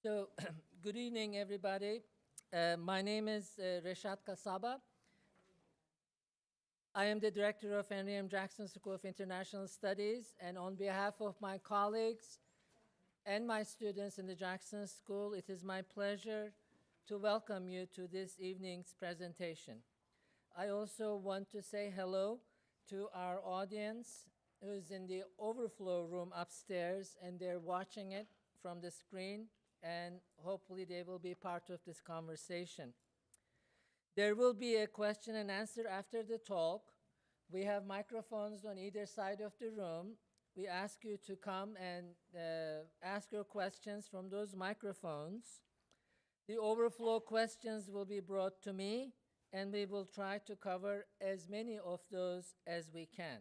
So, good evening, everybody. My name is Reshat Kasaba. I am the director of Henry M. Jackson School of International Studies, and on behalf of my colleagues and my students in the Jackson School, it is my pleasure to welcome you to this evening's presentation. I also want to say hello to our audience who's in the overflow room upstairs, and they're watching it from the screen, and hopefully they will be part of this conversation. There will be a question and answer after the talk. We have microphones on either side of the room. We ask you to come and ask your questions from those microphones. The overflow questions will be brought to me, and we will try to cover as many of those as we can.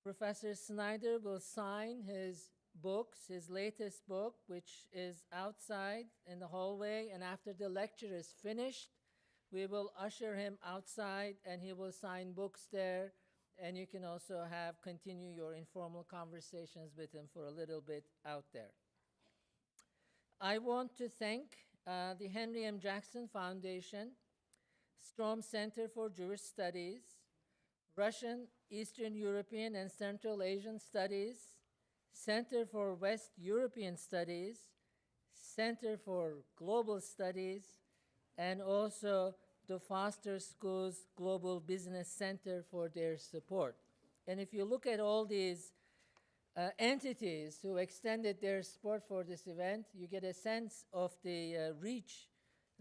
Professor Snyder will sign his books, his latest book, which is outside in the hallway, and after the lecture is finished, we will usher him outside and he will sign books there, and you can also continue your informal conversations with him for a little bit out there. I want to thank the Henry M. Jackson Foundation, Strom Center for Jewish Studies, Russian, Eastern European, and Central Asian Studies, Center for West European Studies, Center for Global Studies, and also the Foster School's Global Business Center for their support. And if you look at all these entities who extended their support for this event, you get a sense of the reach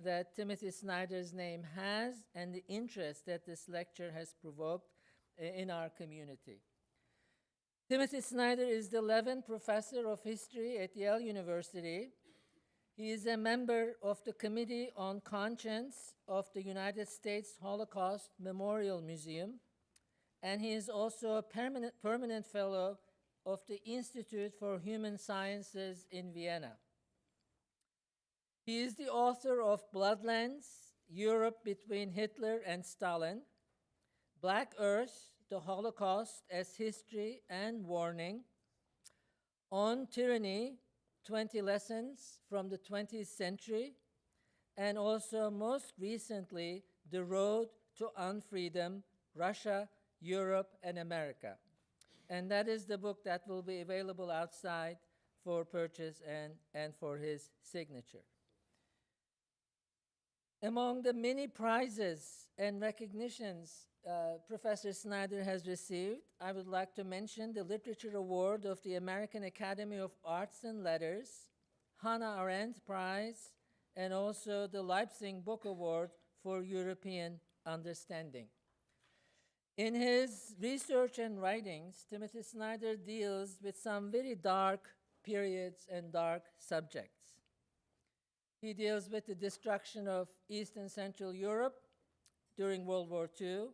that Timothy Snyder's name has and the interest that this lecture has provoked in our community. Timothy Snyder is the Levin Professor of History at Yale University. He is a member of the Committee on Conscience of the United States Holocaust Memorial Museum, and he is also a permanent fellow of the Institute for Human Sciences in Vienna. He is the author of Bloodlands, Europe Between Hitler and Stalin, Black Earth, the Holocaust as History and Warning, On Tyranny, 20 Lessons from the 20th Century, and also most recently, The Road to Unfreedom, Russia, Europe, and America. And that is the book that will be available outside for purchase and for his signature. Among the many prizes and recognitions Professor Snyder has received, I would like to mention the Literature Award of the American Academy of Arts and Letters, Hannah Arendt Prize, and also the Leipzig Book Award for European Understanding. In his research and writings, Timothy Snyder deals with some very dark periods and dark subjects. He deals with the destruction of East and Central Europe during World War II,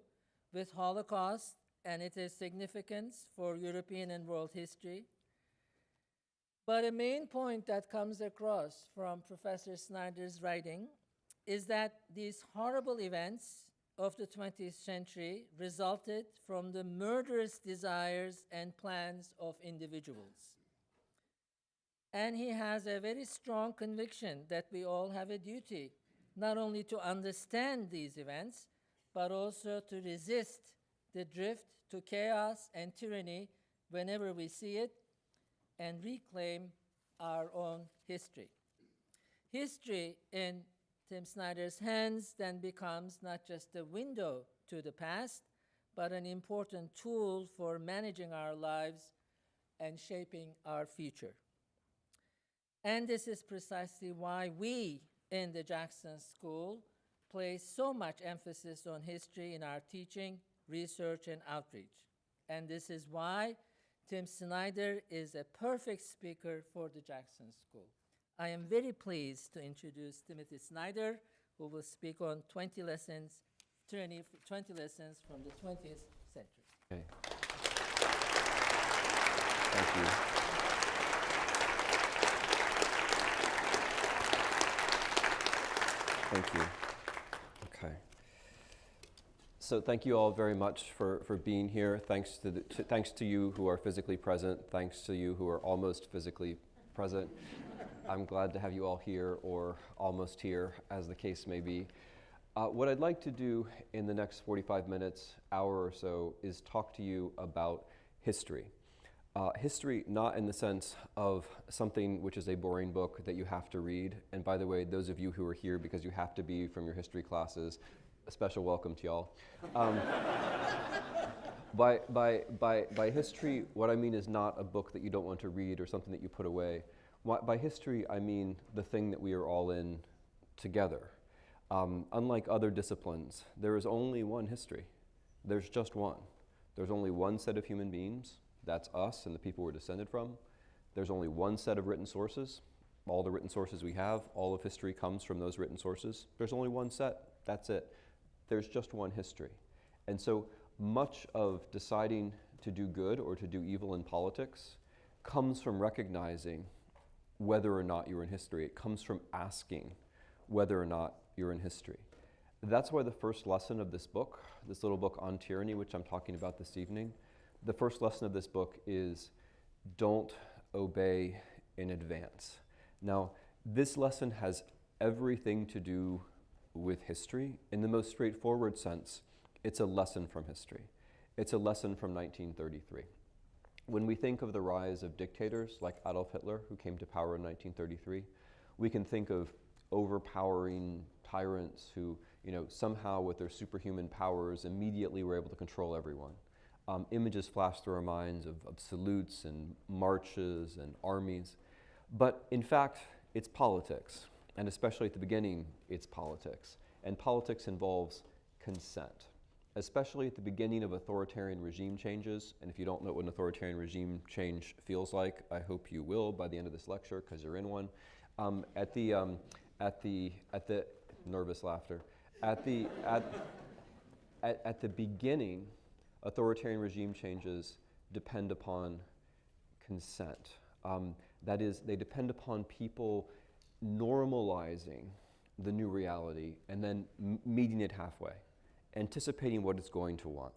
with Holocaust and its significance for European and world history. But a main point that comes across from Professor Snyder's writing is that these horrible events of the 20th century resulted from the murderous desires and plans of individuals. And he has a very strong conviction that we all have a duty not only to understand these events, but also to resist the drift to chaos and tyranny whenever we see it, and reclaim our own history. History in Tim Snyder's hands then becomes not just a window to the past, but an important tool for managing our lives and shaping our future. And this is precisely why we in the Jackson School place so much emphasis on history in our teaching, research, and outreach. And this is why Tim Snyder is a perfect speaker for the Jackson School. I am very pleased to introduce Timothy Snyder, who will speak on 20 lessons from the 20th century. Okay. Thank you. Thank you. Okay. So thank you all very much for being here. Thanks to you who are physically present. Thanks to you who are almost physically present. I'm glad to have you all here, or almost here, as the case may be. What I'd like to do in the next 45 minutes, hour or so, is talk to you about history. History not in the sense of something which is a boring book that you have to read. And by the way, those of you who are here because you have to be from your history classes, a special welcome to y'all. By history, what I mean is not a book that you don't want to read or something that you put away. By history, I mean the thing that we are all in together. Unlike other disciplines, there is only one history. There's just one. There's only one set of human beings. That's us and the people we're descended from. There's only one set of written sources. All the written sources we have, all of history comes from those written sources. There's only one set. That's it. There's just one history. And so much of deciding to do good or to do evil in politics comes from recognizing whether or not you're in history. It comes from asking whether or not you're in history. That's why the first lesson of this book, this little book On Tyranny, which I'm talking about this evening, the first lesson of this book is don't obey in advance. Now, this lesson has everything to do with history. In the most straightforward sense, it's a lesson from history. It's a lesson from 1933. When we think of the rise of dictators like Adolf Hitler, who came to power in 1933, we can think of overpowering tyrants who, somehow with their superhuman powers immediately were able to control everyone. Images flash through our minds of salutes and marches and armies. But in fact, it's politics. And especially at the beginning, it's politics. And politics involves consent, especially at the beginning of authoritarian regime changes. And if you don't know what an authoritarian regime change feels like, I hope you will by the end of this lecture, because you're in one. At the nervous laughter. At the beginning, authoritarian regime changes depend upon consent. That is, they depend upon people normalizing the new reality and then meeting it halfway, anticipating what it's going to want,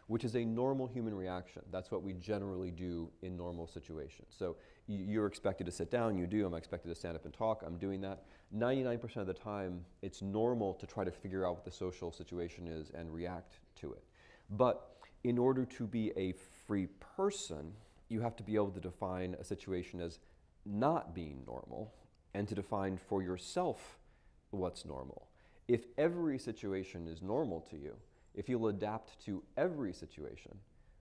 which is a normal human reaction. That's what we generally do in normal situations. So you're expected to sit down, you do. I'm expected to stand up and talk, I'm doing that. 99% of the time, it's normal to try to figure out what the social situation is and react to it. But in order to be a free person, you have to be able to define a situation as not being normal and to define for yourself what's normal. If every situation is normal to you, if you'll adapt to every situation,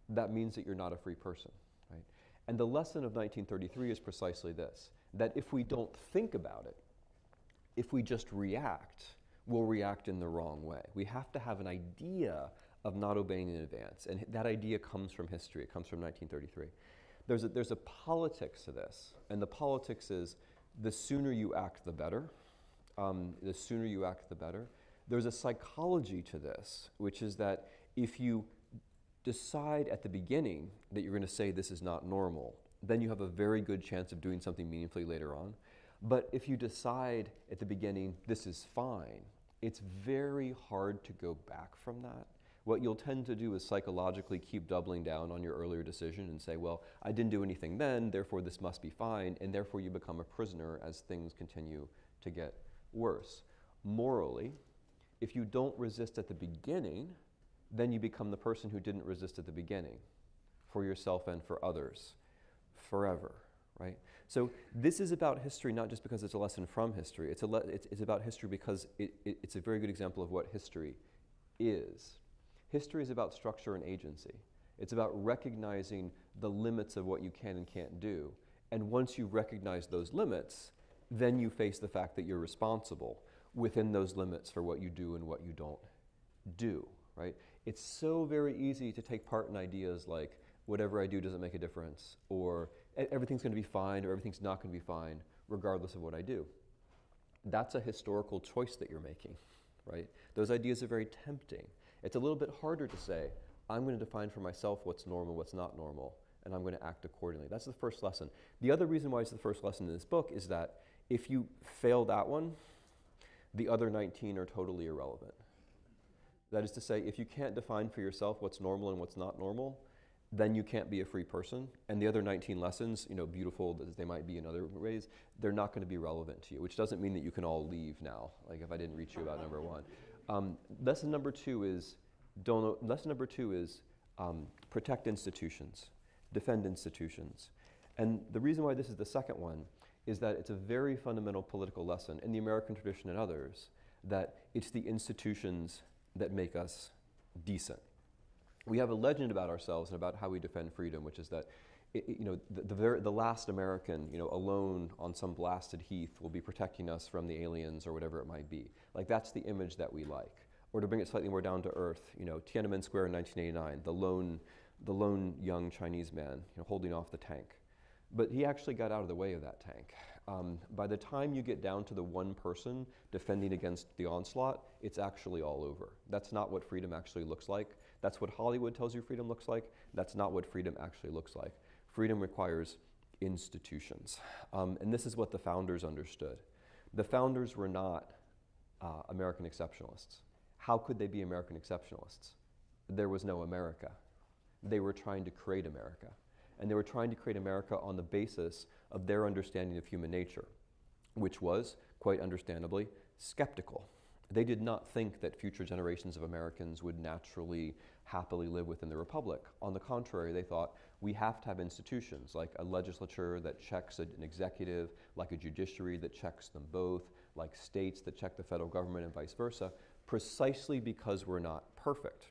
that means that you're not a free person, right? And the lesson of 1933 is precisely this, that if we don't think about it, if we just react, we'll react in the wrong way. We have to have an idea of not obeying in advance, and that idea comes from history. It comes from 1933. There's a politics to this, and the politics is the sooner you act, the better. The sooner you act, the better. There's a psychology to this, which is that if you decide at the beginning that you're going to say this is not normal, then you have a very good chance of doing something meaningfully later on. But if you decide at the beginning this is fine, it's very hard to go back from that. What you'll tend to do is psychologically keep doubling down on your earlier decision and say, well, I didn't do anything then, therefore this must be fine, and therefore you become a prisoner as things continue to get worse. Morally, if you don't resist at the beginning, then you become the person who didn't resist at the beginning, for yourself and for others, forever, right? So this is about history not just because it's a lesson from history, it's about history because it's a very good example of what history is. History is about structure and agency. It's about recognizing the limits of what you can and can't do. And once you recognize those limits, then you face the fact that you're responsible within those limits for what you do and what you don't do, right? It's so very easy to take part in ideas like, whatever I do doesn't make a difference, or everything's going to be fine, or everything's not going to be fine, regardless of what I do. That's a historical choice that you're making, right? Those ideas are very tempting. It's a little bit harder to say, I'm going to define for myself what's normal, what's not normal, and I'm going to act accordingly. That's the first lesson. The other reason why it's the first lesson in this book is that if you fail that one, the other 19 are totally irrelevant. That is to say, if you can't define for yourself what's normal and what's not normal, then you can't be a free person. And the other 19 lessons, beautiful as they might be in other ways, they're not going to be relevant to you, which doesn't mean that you can all leave now, like if I didn't reach you about number one. Lesson number two is protect institutions, defend institutions. And the reason why this is the second one is that it's a very fundamental political lesson in the American tradition and others, that it's the institutions that make us decent. We have a legend about ourselves and about how we defend freedom, which is that the last American, alone on some blasted heath will be protecting us from the aliens or whatever it might be. Like, that's the image that we like. Or to bring it slightly more down to earth, Tiananmen Square in 1989, the lone young Chinese man, holding off the tank. But he actually got out of the way of that tank. By the time you get down to the one person defending against the onslaught, it's actually all over. That's not what freedom actually looks like. That's what Hollywood tells you freedom looks like. That's not what freedom actually looks like. Freedom requires institutions. And this is what the founders understood. The founders were not American exceptionalists. How could they be American exceptionalists? There was no America. They were trying to create America. And they were trying to create America on the basis of their understanding of human nature, which was, quite understandably, skeptical. They did not think that future generations of Americans would naturally, happily live within the Republic. On the contrary, they thought we have to have institutions, like a legislature that checks an executive, like a judiciary that checks them both, like states that check the federal government and vice versa, precisely because we're not perfect.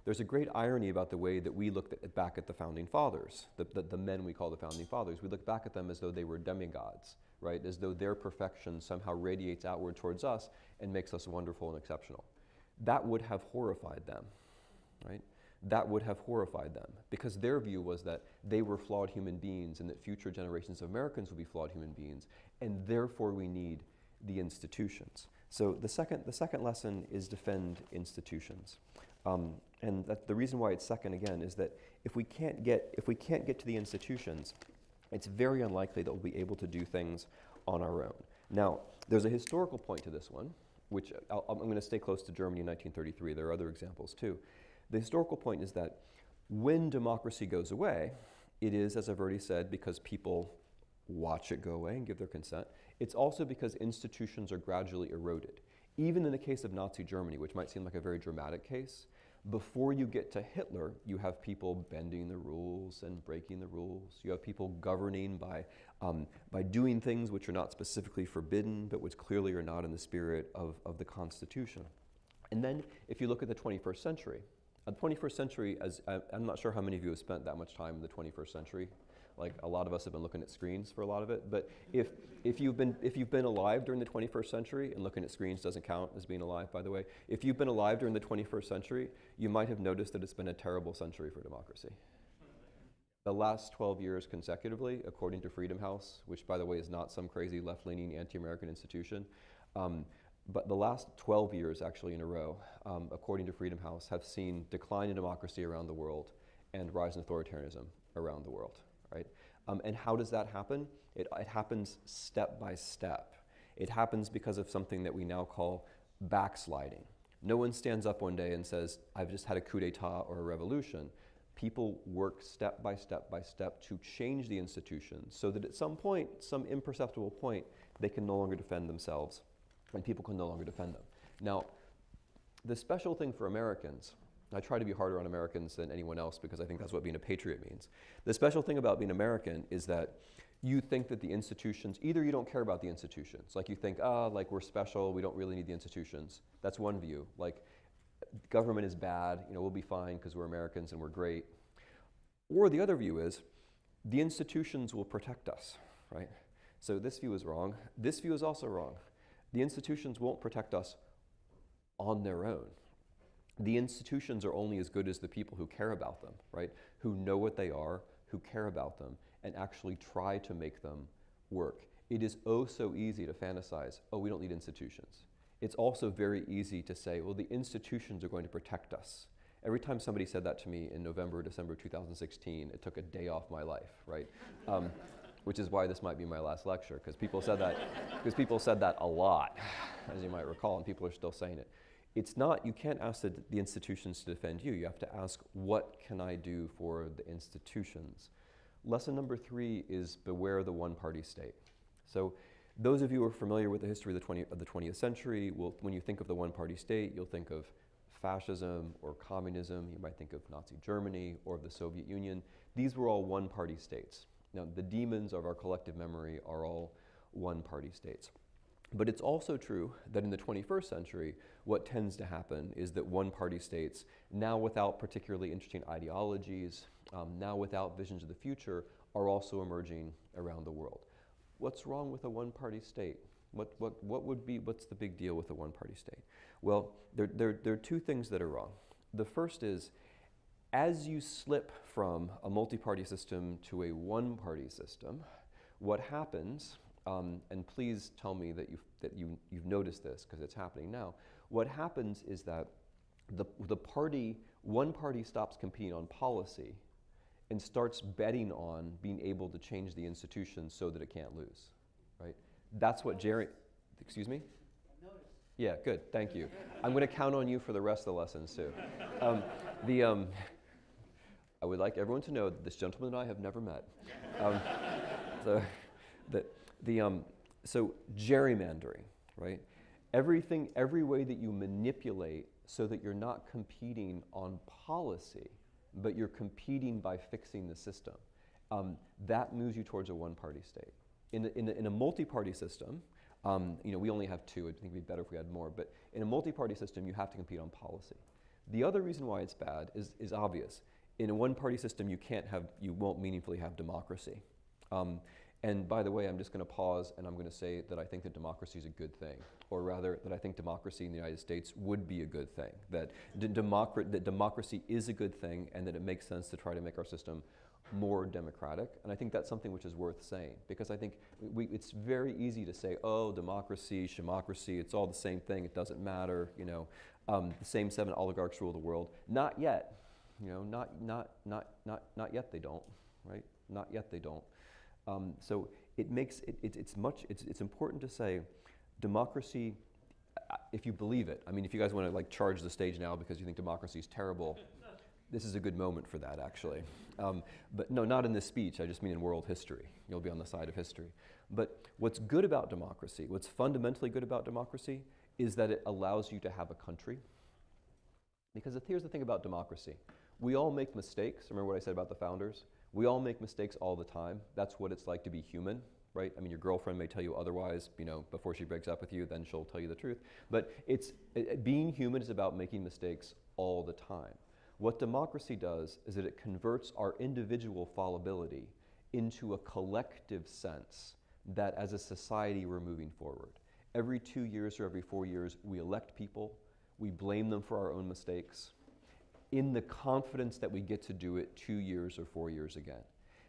There's a great irony about the way that we look back at the Founding Fathers, the men we call the Founding Fathers. We look back at them as though they were demigods, right? As though their perfection somehow radiates outward towards us and makes us wonderful and exceptional. That would have horrified them, right? That would have horrified them, because their view was that they were flawed human beings and that future generations of Americans would be flawed human beings, and therefore we need the institutions. So the second lesson is defend institutions. And the reason why it's second, again, is that if we can't get to the institutions, it's very unlikely that we'll be able to do things on our own. Now, there's a historical point to this one, which I'm going to stay close to Germany in 1933. There are other examples too. The historical point is that when democracy goes away, it is, as I've already said, because people watch it go away and give their consent. It's also because institutions are gradually eroded. Even in the case of Nazi Germany, which might seem like a very dramatic case, before you get to Hitler, you have people bending the rules and breaking the rules. You have people governing by doing things which are not specifically forbidden, but which clearly are not in the spirit of the Constitution. And then if you look at the 21st century, I'm not sure how many of you have spent that much time in the 21st century. Like, a lot of us have been looking at screens for a lot of it. But if you've been alive during the 21st century, and looking at screens doesn't count as being alive, by the way, if you've been alive during the 21st century, you might have noticed that it's been a terrible century for democracy. The last 12 years consecutively, according to Freedom House, which, by the way, is not some crazy left-leaning anti-American institution, but the last 12 years actually in a row, according to Freedom House, have seen decline in democracy around the world and rise in authoritarianism around the world. Right? And how does that happen? It happens step by step. It happens because of something that we now call backsliding. No one stands up one day and says, I've just had a coup d'etat or a revolution. People work step by step by step to change the institutions so that at some point, some imperceptible point, they can no longer defend themselves and people can no longer defend them. Now, the special thing for Americans, I try to be harder on Americans than anyone else because I think that's what being a patriot means. The special thing about being American is that you think that the institutions, either you don't care about the institutions, like you think, like we're special, we don't really need the institutions. That's one view. Like, government is bad, we'll be fine because we're Americans and we're great. Or the other view is, the institutions will protect us, right? So this view is wrong. This view is also wrong. The institutions won't protect us on their own. The institutions are only as good as the people who care about them, right? Who know what they are, who care about them, and actually try to make them work. It is oh so easy to fantasize, we don't need institutions. It's also very easy to say, well, the institutions are going to protect us. Every time somebody said that to me in November, December 2016, it took a day off my life, right? Which is why this might be my last lecture, because people said that a lot, as you might recall, and people are still saying it. it's not, you can't ask the institutions to defend you. You have to ask, what can I do for the institutions? Lesson number 3 is beware the one-party state. So those of you who are familiar with the history of the 20th century, when you think of the one-party state, you'll think of fascism or communism. You might think of Nazi Germany or of the Soviet Union. These were all one-party states. Now, the demons of our collective memory are all one-party states. But it's also true that in the 21st century, what tends to happen is that one-party states, now without particularly interesting ideologies, now without visions of the future, are also emerging around the world. What's wrong with a one-party state? What's the big deal with a one-party state? Well, there are 2 things that are wrong. The first is, as you slip from a multi-party system to a one-party system, what happens, and please tell me that you've noticed this because it's happening now. What happens is that one party stops competing on policy and starts betting on being able to change the institution so that it can't lose, right? That's what Jerry, excuse me? Yeah, good, thank you. I'm going to count on you for the rest of the lessons too. I would like everyone to know that this gentleman and I have never met. So gerrymandering, right? Every way that you manipulate so that you're not competing on policy, but you're competing by fixing the system, that moves you towards a one-party state. In a multi-party system, we only have 2. I think it'd be better if we had more. But in a multi-party system, you have to compete on policy. The other reason why it's bad is obvious. In a one-party system, you won't meaningfully have democracy. And by the way, I'm just going to pause and I'm going to say that I think that democracy is a good thing, or rather that I think democracy in the United States would be a good thing, that democracy is a good thing and that it makes sense to try to make our system more democratic. And I think that's something which is worth saying, because I think it's very easy to say, oh, democracy, shemocracy, it's all the same thing, it doesn't matter, the same 7 oligarchs rule the world. Not yet, not yet they don't, right? Not yet they don't. So it's important to say democracy, if you believe it. I mean, if you guys want to charge the stage now because you think democracy is terrible, this is a good moment for that, actually. But no, not in this speech. I just mean in world history. You'll be on the side of history. But what's good about democracy, what's fundamentally good about democracy, is that it allows you to have a country. Because here's the thing about democracy. We all make mistakes. Remember what I said about the founders? We all make mistakes all the time. That's what it's like to be human, right? I mean, your girlfriend may tell you otherwise, before she breaks up with you, then she'll tell you the truth. But being human is about making mistakes all the time. What democracy does is that it converts our individual fallibility into a collective sense that as a society we're moving forward. Every 2 years or every 4 years, we elect people, we blame them for our own mistakes, in the confidence that we get to do it 2 years or 4 years again.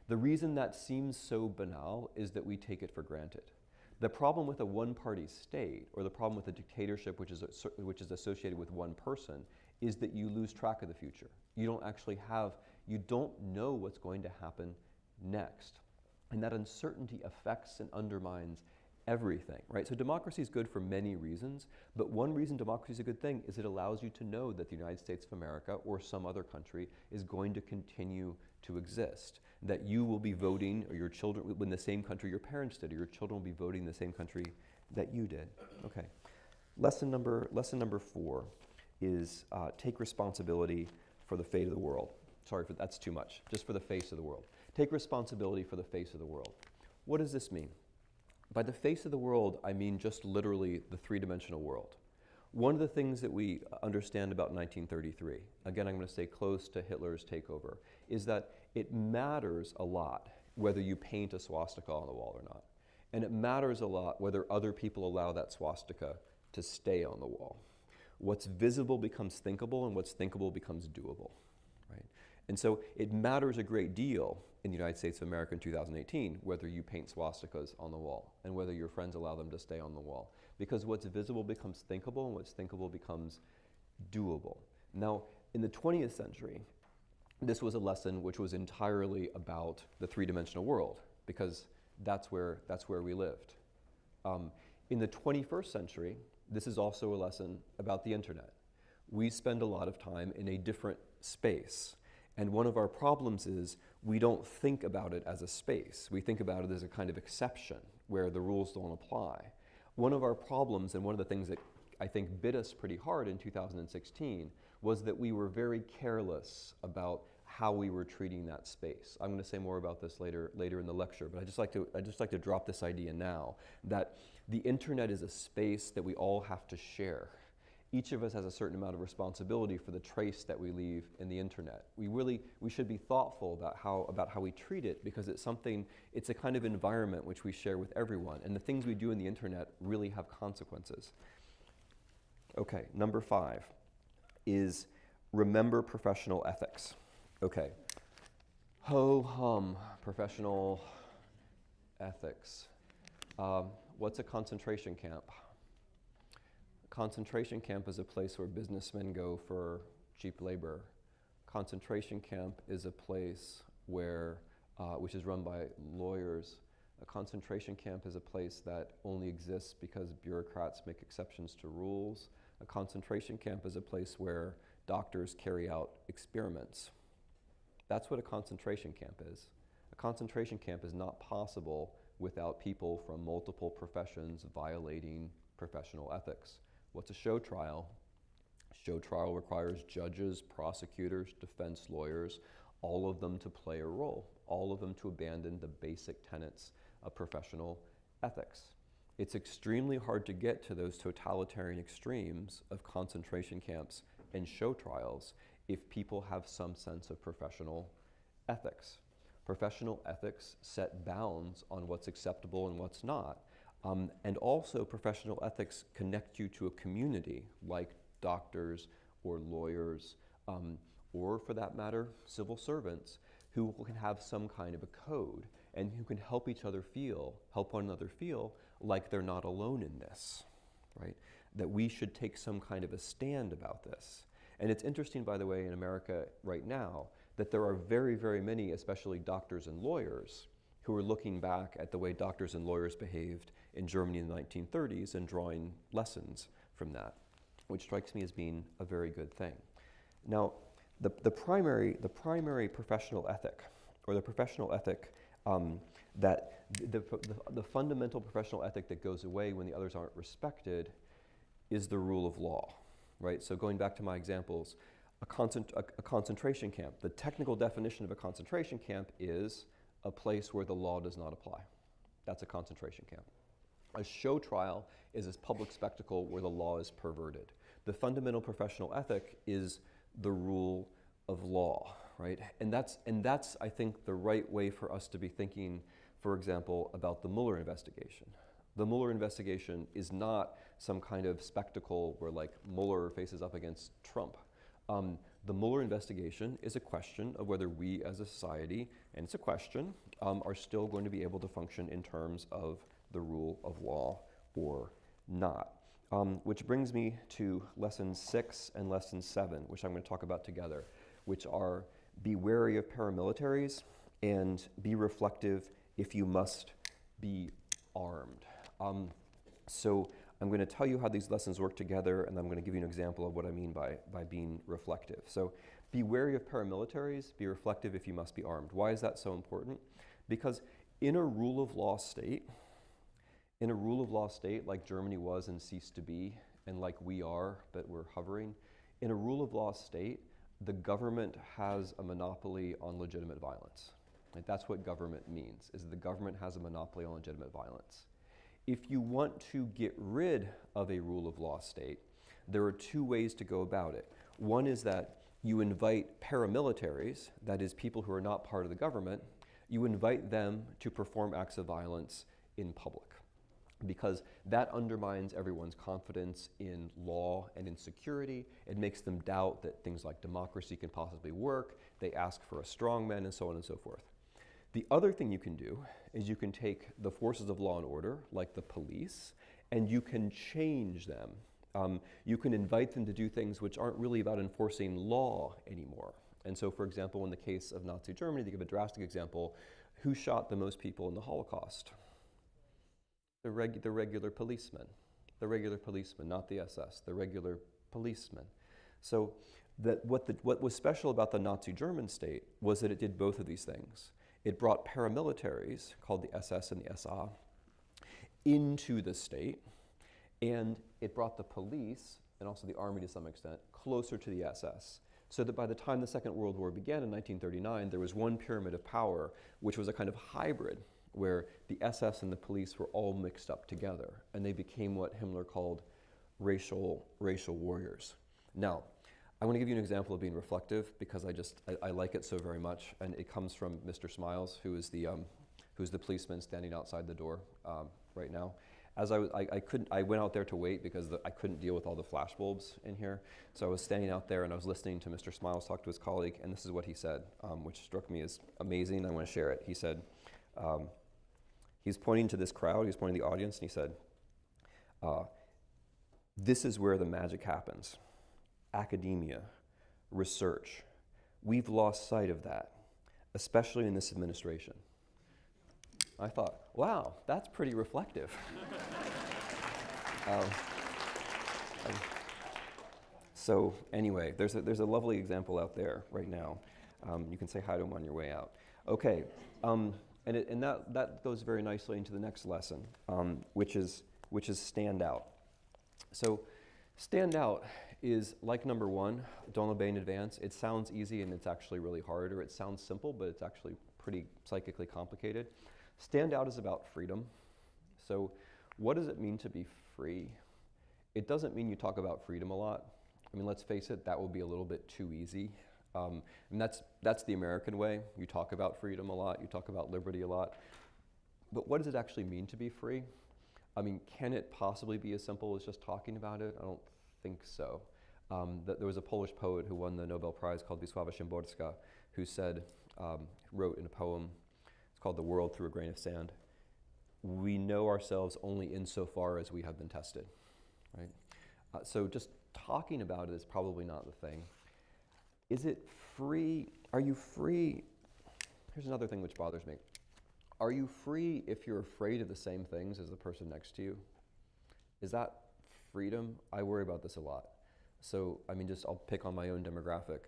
The reason that seems so banal is that we take it for granted. The problem with a one-party state, or the problem with a dictatorship which is associated with one person, is that you lose track of the future. You don't know what's going to happen next. And that uncertainty affects and undermines everything, right? So democracy is good for many reasons, but one reason democracy is a good thing is it allows you to know that the United States of America or some other country is going to continue to exist, that you will be voting, or your children, in the same country your parents did, or your children will be voting in the same country that you did. Okay. Lesson number 4 is take responsibility for the fate of the world. Sorry, that's too much. Just for the face of the world. Take responsibility for the face of the world. What does this mean? By the face of the world, I mean just literally the 3-dimensional world. One of the things that we understand about 1933, again I'm going to stay close to Hitler's takeover, is that it matters a lot whether you paint a swastika on the wall or not. And it matters a lot whether other people allow that swastika to stay on the wall. What's visible becomes thinkable, and what's thinkable becomes doable, right? And so it matters a great deal in the United States of America in 2018 whether you paint swastikas on the wall and whether your friends allow them to stay on the wall. Because what's visible becomes thinkable, and what's thinkable becomes doable. Now, in the 20th century, this was a lesson which was entirely about the 3-dimensional world, because that's where we lived. In the 21st century, this is also a lesson about the internet. we spend a lot of time in a different space. And one of our problems is we don't think about it as a space. We think about it as a kind of exception where the rules don't apply. One of our problems, and one of the things that I think bit us pretty hard in 2016, was that we were very careless about how we were treating that space. I'm going to say more about this later in the lecture, but I just like to drop this idea now that the internet is a space that we all have to share. Each of us has a certain amount of responsibility for the trace that we leave in the internet. We should be thoughtful about how we treat it, because it's a kind of environment which we share with everyone, and the things we do in the internet really have consequences. Okay, number 5 is remember professional ethics. Okay, ho-hum, professional ethics. What's a concentration camp? A concentration camp is a place where businessmen go for cheap labor. Concentration camp is a place where, which is run by lawyers. A concentration camp is a place that only exists because bureaucrats make exceptions to rules. A concentration camp is a place where doctors carry out experiments. That's what a concentration camp is. A concentration camp is not possible without people from multiple professions violating professional ethics. What's a show trial? A show trial requires judges, prosecutors, defense lawyers, all of them to play a role, all of them to abandon the basic tenets of professional ethics. It's extremely hard to get to those totalitarian extremes of concentration camps and show trials if people have some sense of professional ethics. Professional ethics set bounds on what's acceptable and what's not. And also professional ethics connect you to a community like doctors or lawyers, or for that matter, civil servants who can have some kind of a code and who can help one another feel like they're not alone in this, right? That we should take some kind of a stand about this. And it's interesting, by the way, in America right now, that there are very, very many, especially doctors and lawyers, who are looking back at the way doctors and lawyers behaved in Germany in the 1930s and drawing lessons from that, which strikes me as being a very good thing. Now, the primary professional ethic, or the professional ethic that the fundamental professional ethic that goes away when the others aren't respected is the rule of law, right? So going back to my examples, a concentration camp, the technical definition of a concentration camp is a place where the law does not apply. That's a concentration camp. A show trial is a public spectacle where the law is perverted. The fundamental professional ethic is the rule of law, right? And that's I think, the right way for us to be thinking, for example, about the Mueller investigation. The Mueller investigation is not some kind of spectacle where, like, Mueller faces up against Trump. The Mueller investigation is a question of whether we as a society, and it's a question, are still going to be able to function in terms of the rule of law or not. Which brings me to lesson 6 and lesson 7, which I'm going to talk about together, which are be wary of paramilitaries and be reflective if you must be armed. So I'm going to tell you how these lessons work together, and I'm going to give you an example of what I mean by being reflective. So be wary of paramilitaries, be reflective if you must be armed. Why is that so important? Because in a rule of law state like Germany was and ceased to be, and like we are, but we're hovering, in a rule of law state, the government has a monopoly on legitimate violence. Like, that's what government means, is the government has a monopoly on legitimate violence. If you want to get rid of a rule of law state, there are 2 ways to go about it. One is that you invite paramilitaries, that is, people who are not part of the government, you invite them to perform acts of violence in public, because that undermines everyone's confidence in law and in security. It makes them doubt that things like democracy can possibly work. They ask for a strongman, and so on and so forth. The other thing you can do is you can take the forces of law and order, like the police, and you can change them. You can invite them to do things which aren't really about enforcing law anymore. And so, for example, in the case of Nazi Germany, to give a drastic example, who shot the most people in the Holocaust? The regular policemen, not the SS, the regular policemen. So what was special about the Nazi German state was that it did both of these things. It brought paramilitaries, called the SS and the SA, into the state, and it brought the police, and also the army to some extent, closer to the SS. So that by the time the Second World War began in 1939, there was one pyramid of power, which was a kind of hybrid, where the SS and the police were all mixed up together, and they became what Himmler called racial warriors. Now, I want to give you an example of being reflective because I like it so very much, and it comes from Mr. Smiles, who's the policeman standing outside the door right now. As I went out there to wait because I couldn't deal with all the flashbulbs in here. So I was standing out there and I was listening to Mr. Smiles talk to his colleague, and this is what he said, which struck me as amazing. I want to share it. He said, he's pointing to this crowd, he's pointing to the audience, and he said, this is where the magic happens. Academia, research. We've lost sight of that, especially in this administration. I thought, wow, that's pretty reflective. So anyway, there's a lovely example out there right now. You can say hi to him on your way out. Okay, and that goes very nicely into the next lesson, which is stand out. So stand out is like number one, don't obey in advance. It sounds easy and it's actually really hard, or it sounds simple, but it's actually pretty psychically complicated. Stand out is about freedom. So what does it mean to be free? It doesn't mean you talk about freedom a lot. I mean, let's face it, that would be a little bit too easy. And that's the American way. You talk about freedom a lot, you talk about liberty a lot. But what does it actually mean to be free? I mean, can it possibly be as simple as just talking about it? I don't think so. There was a Polish poet who won the Nobel Prize called Wisława Szymborska, who said, wrote in a poem, it's called The World Through a Grain of Sand, we know ourselves only insofar as we have been tested, right? So just talking about it is probably not the thing. Is it free? Are you free? Here's another thing which bothers me. Are you free if you're afraid of the same things as the person next to you? Is that freedom? I worry about this a lot. So, I mean, I'll pick on my own demographic.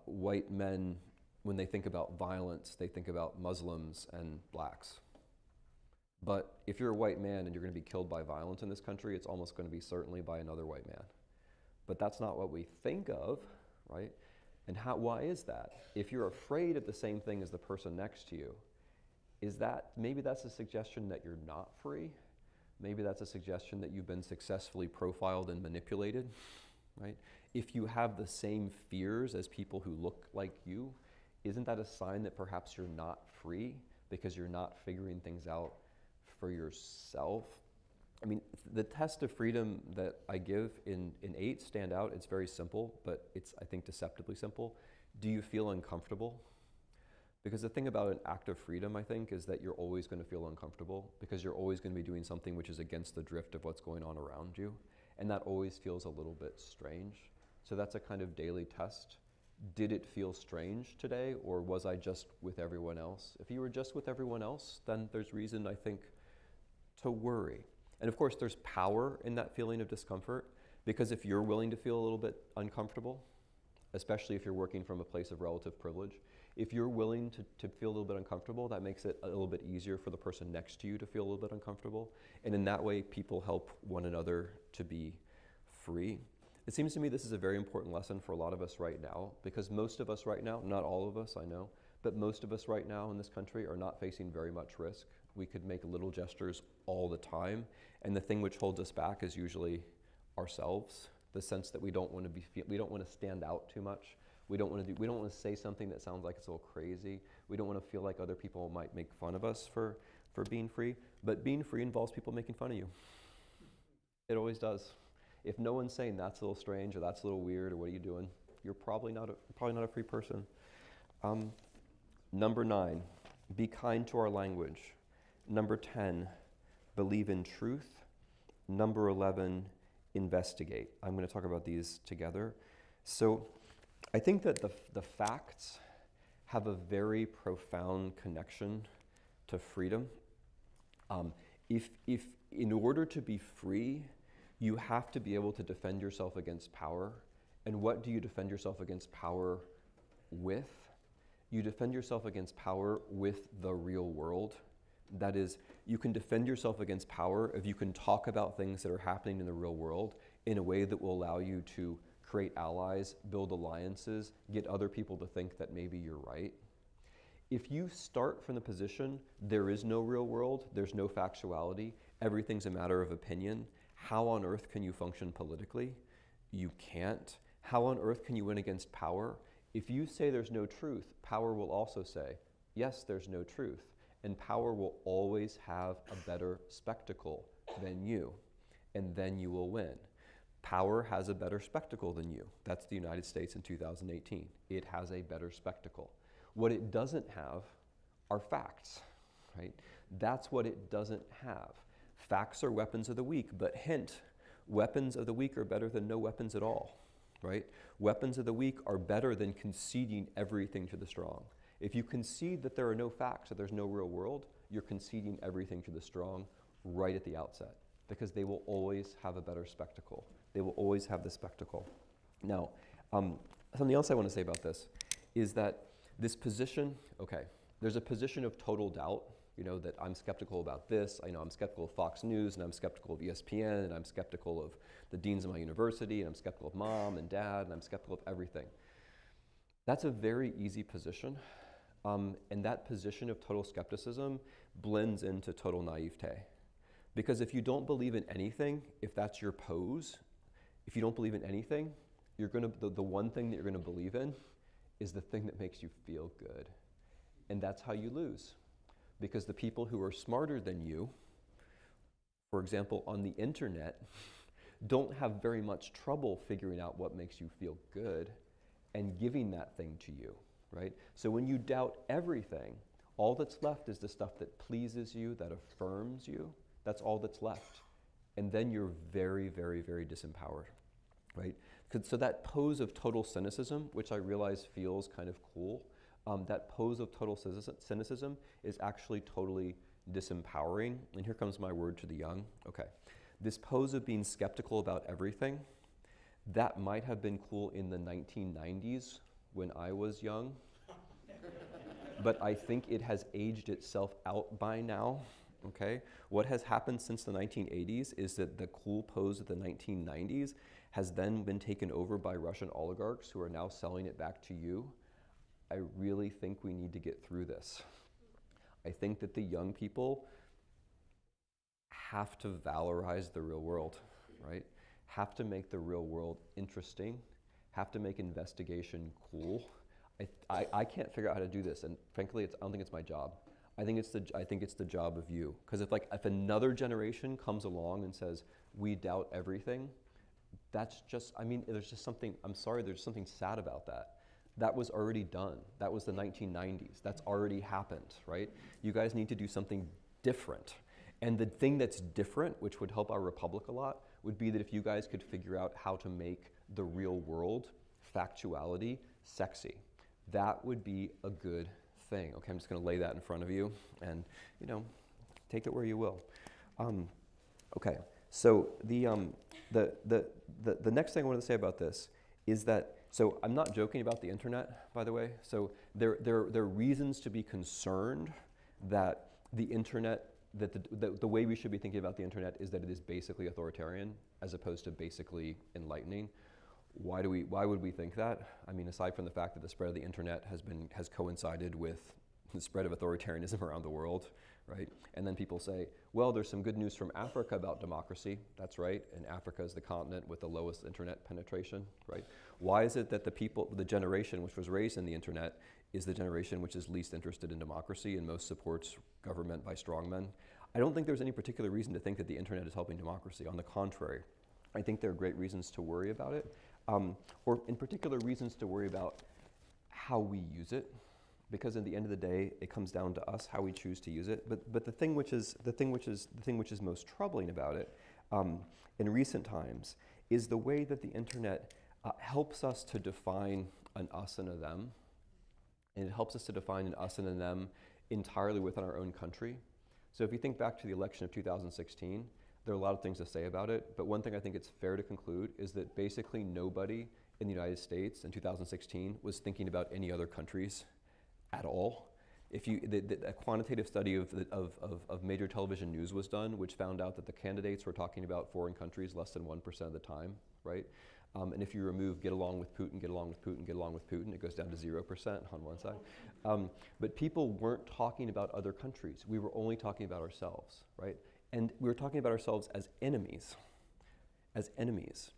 White men, when they think about violence, they think about Muslims and blacks. But if you're a white man and you're going to be killed by violence in this country, it's almost going to be certainly by another white man. But that's not what we think of, right? And why is that? If you're afraid of the same thing as the person next to you, maybe that's a suggestion that you're not free? Maybe that's a suggestion that you've been successfully profiled and manipulated, right? If you have the same fears as people who look like you, isn't that a sign that perhaps you're not free because you're not figuring things out for yourself? I mean, the test of freedom that I give in 8, stand out, it's very simple, but it's, I think, deceptively simple. Do you feel uncomfortable? Because the thing about an act of freedom, I think, is that you're always going to feel uncomfortable because you're always going to be doing something which is against the drift of what's going on around you. And that always feels a little bit strange. So that's a kind of daily test. Did it feel strange today, or was I just with everyone else? If you were just with everyone else, then there's reason, I think, to worry. And of course, there's power in that feeling of discomfort, because if you're willing to feel a little bit uncomfortable, especially if you're working from a place of relative privilege, if you're willing to feel a little bit uncomfortable, that makes it a little bit easier for the person next to you to feel a little bit uncomfortable. And in that way, people help one another to be free. It seems to me this is a very important lesson for a lot of us right now, because most of us right now, not all of us, I know, but most of us right now in this country are not facing very much risk. We could make little gestures all the time, and the thing which holds us back is usually ourselves, the sense that we don't want to stand out too much. We don't want to say something that sounds like it's a little crazy. We don't want to feel like other people might make fun of us for being free. But being free involves people making fun of you. It always does. If no one's saying that's a little strange or that's a little weird or what are you doing, you're probably not a free person. Number 9, be kind to our language. Number 10, believe in truth. Number 11, investigate. I'm going to talk about these together. So I think that the facts have a very profound connection to freedom. If in order to be free, you have to be able to defend yourself against power And what do you defend yourself against power with? You defend yourself against power with the real world. That is, you can defend yourself against power if you can talk about things that are happening in the real world in a way that will allow you to create allies, build alliances, get other people to think that maybe you're right. If you start from the position, there is no real world, there's no factuality, everything's a matter of opinion, how on earth can you function politically? You can't. How on earth can you win against power? If you say there's no truth, power will also say, yes, there's no truth. And power will always have a better spectacle than you, and then you will win. Power has a better spectacle than you. That's the United States in 2018. It has a better spectacle. What it doesn't have are facts, right? That's what it doesn't have. Facts are weapons of the weak, but hint, weapons of the weak are better than no weapons at all, right? Weapons of the weak are better than conceding everything to the strong. If you concede that there are no facts, that there's no real world, you're conceding everything to the strong right at the outset, because they will always have a better spectacle. They will always have the spectacle. Now, something else I want to say about this is that this position, okay, there's a position of total doubt, you know, that I'm skeptical about this. I know I'm skeptical of Fox News, and I'm skeptical of ESPN, and I'm skeptical of the deans of my university, and I'm skeptical of mom and dad, and I'm skeptical of everything. That's a very easy position. And that position of total skepticism blends into total naivete. Because if you don't believe in anything, if that's your pose, if you don't believe in anything, you're gonna, the one thing that you're gonna believe in is the thing that makes you feel good. And that's how you lose. Because the people who are smarter than you, for example, on the internet, don't have very much trouble figuring out what makes you feel good and giving that thing to you. Right? So when you doubt everything, all that's left is the stuff that pleases you, that affirms you. That's all that's left. And then you're very, very, very disempowered, right? So that pose of total cynicism, which I realize feels kind of cool, that pose of total cynicism is actually totally disempowering. And here comes my word to the young. Okay. This pose of being skeptical about everything, that might have been cool in the 1990s when I was young, but I think it has aged itself out by now, okay? What has happened since the 1980s is that the cool pose of the 1990s has then been taken over by Russian oligarchs who are now selling it back to you. I really think we need to get through this. I think that the young people have to valorize the real world, right? Have to make the real world interesting, have to make investigation cool. I can't figure out how to do this, and frankly, I don't think it's my job. I think it's the job of you. Because if another generation comes along and says, we doubt everything, that's just, I mean, there's just something, I'm sorry, there's something sad about that. That was already done. That was the 1990s. That's already happened, right? You guys need to do something different. And the thing that's different, which would help our republic a lot, would be that if you guys could figure out how to make the real world, factuality, sexy. That would be a good thing. Okay, I'm just going to lay that in front of you, and take it where you will. Okay, so the next thing I wanted to say about this is that, so I'm not joking about the internet, by the way. So there are reasons to be concerned that the internet, that the way we should be thinking about the internet is that it is basically authoritarian as opposed to basically enlightening. Why would we think that? I mean, aside from the fact that the spread of the internet has coincided with the spread of authoritarianism around the world, right? And then people say, well, there's some good news from Africa about democracy. That's right, and Africa is the continent with the lowest internet penetration, right? Why is it that the generation which was raised in the internet is the generation which is least interested in democracy and most supports government by strongmen? I don't think there's any particular reason to think that the internet is helping democracy. On the contrary, I think there are great reasons to worry about it. Or in particular reasons to worry about how we use it, because at the end of the day, it comes down to us how we choose to use it. But the thing which is most troubling about it in recent times is the way that the internet helps us to define an us and a them, and it helps us to define an us and a them entirely within our own country. So if you think back to the election of 2016. There are a lot of things to say about it, but one thing I think it's fair to conclude is that basically nobody in the United States in 2016 was thinking about any other countries at all. If you, a quantitative study of major television news was done, which found out that the candidates were talking about foreign countries less than 1% of the time, right? And if you remove get along with Putin, get along with Putin, get along with Putin, it goes down to 0% on one side. But people weren't talking about other countries. We were only talking about ourselves, right? And we were talking about ourselves as enemies, as enemies.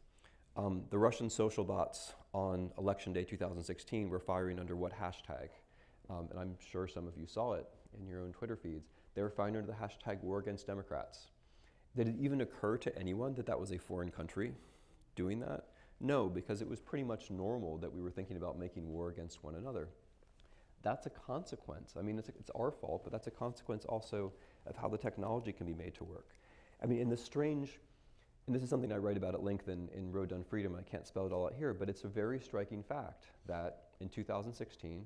The Russian social bots on election day 2016 were firing under what hashtag? And I'm sure some of you saw it in your own Twitter feeds. They were firing under the hashtag war against Democrats. Did it even occur to anyone that that was a foreign country doing that? No, because it was pretty much normal that we were thinking about making war against one another. That's a consequence. I mean, it's our fault, but that's a consequence also of how the technology can be made to work. I mean, in the strange, and this is something I write about at length in Road to Unfreedom, I can't spell it all out here, but it's a very striking fact that in 2016,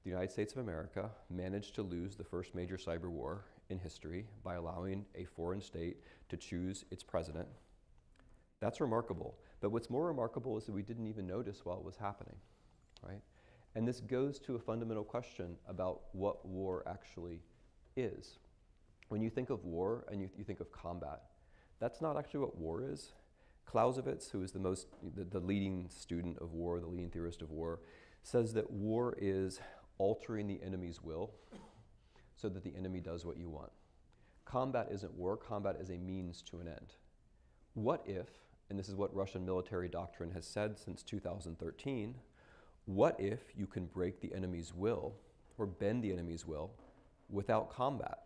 the United States of America managed to lose the first major cyber war in history by allowing a foreign state to choose its president. That's remarkable. But what's more remarkable is that we didn't even notice while it was happening, right? And this goes to a fundamental question about what war actually is. When you think of war and you think of combat, that's not actually what war is. Clausewitz, who is the leading student of war, the leading theorist of war, says that war is altering the enemy's will so that the enemy does what you want. Combat isn't war, combat is a means to an end. What if, and this is what Russian military doctrine has said since 2013, what if you can break the enemy's will or bend the enemy's will without combat?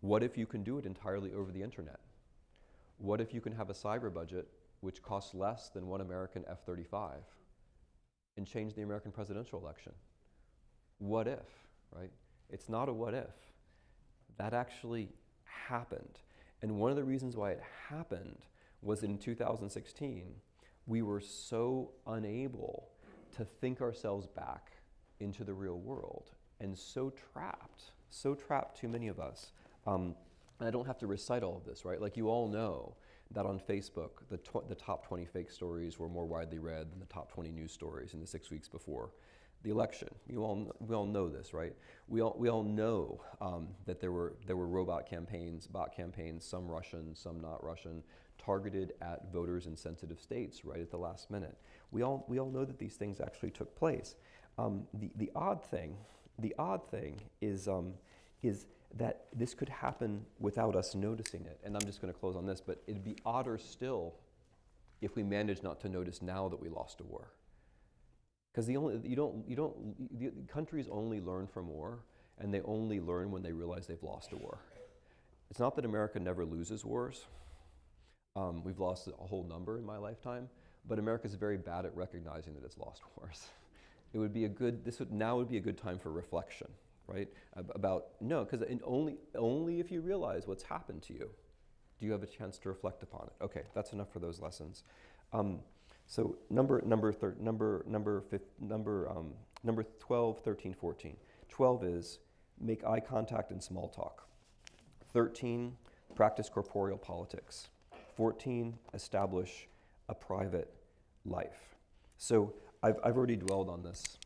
What if you can do it entirely over the internet? What if you can have a cyber budget which costs less than one American F-35 and change the American presidential election? What if, right? It's not a what if. That actually happened. And one of the reasons why it happened was in 2016, we were so unable to think ourselves back into the real world and so trapped, too many of us. And I don't have to recite all of this, right? Like you all know that on Facebook, the top 20 fake stories were more widely read than the top 20 news stories in the 6 weeks before the election. We all know this, right? We all know that there were bot campaigns, some Russian, some not Russian, targeted at voters in sensitive states right at the last minute. We all know that these things actually took place. The odd thing is that this could happen without us noticing it. And I'm just going to close on this, but it'd be odder still if we managed not to notice now that we lost a war. Because countries only learn from war, and they only learn when they realize they've lost a war. It's not that America never loses wars. We've lost a whole number in my lifetime, but America's very bad at recognizing that it's lost wars. It would be now would be a good time for reflection, right? Because only if you realize what's happened to you, do you have a chance to reflect upon it. Okay, that's enough for those lessons. So number 12, 13, 14. 12 is make eye contact and small talk. 13, practice corporeal politics. 14, establish a private life. So I've already dwelled on this.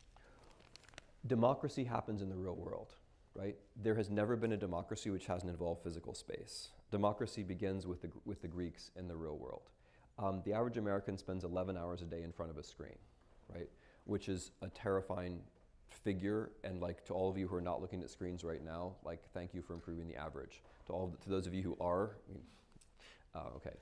Democracy happens in the real world, right? There has never been a democracy which hasn't involved physical space. Democracy begins with the Greeks in the real world. The average American spends 11 hours a day in front of a screen, right? Which is a terrifying figure, and like to all of you who are not looking at screens right now, like thank you for improving the average. To those of you who are, okay.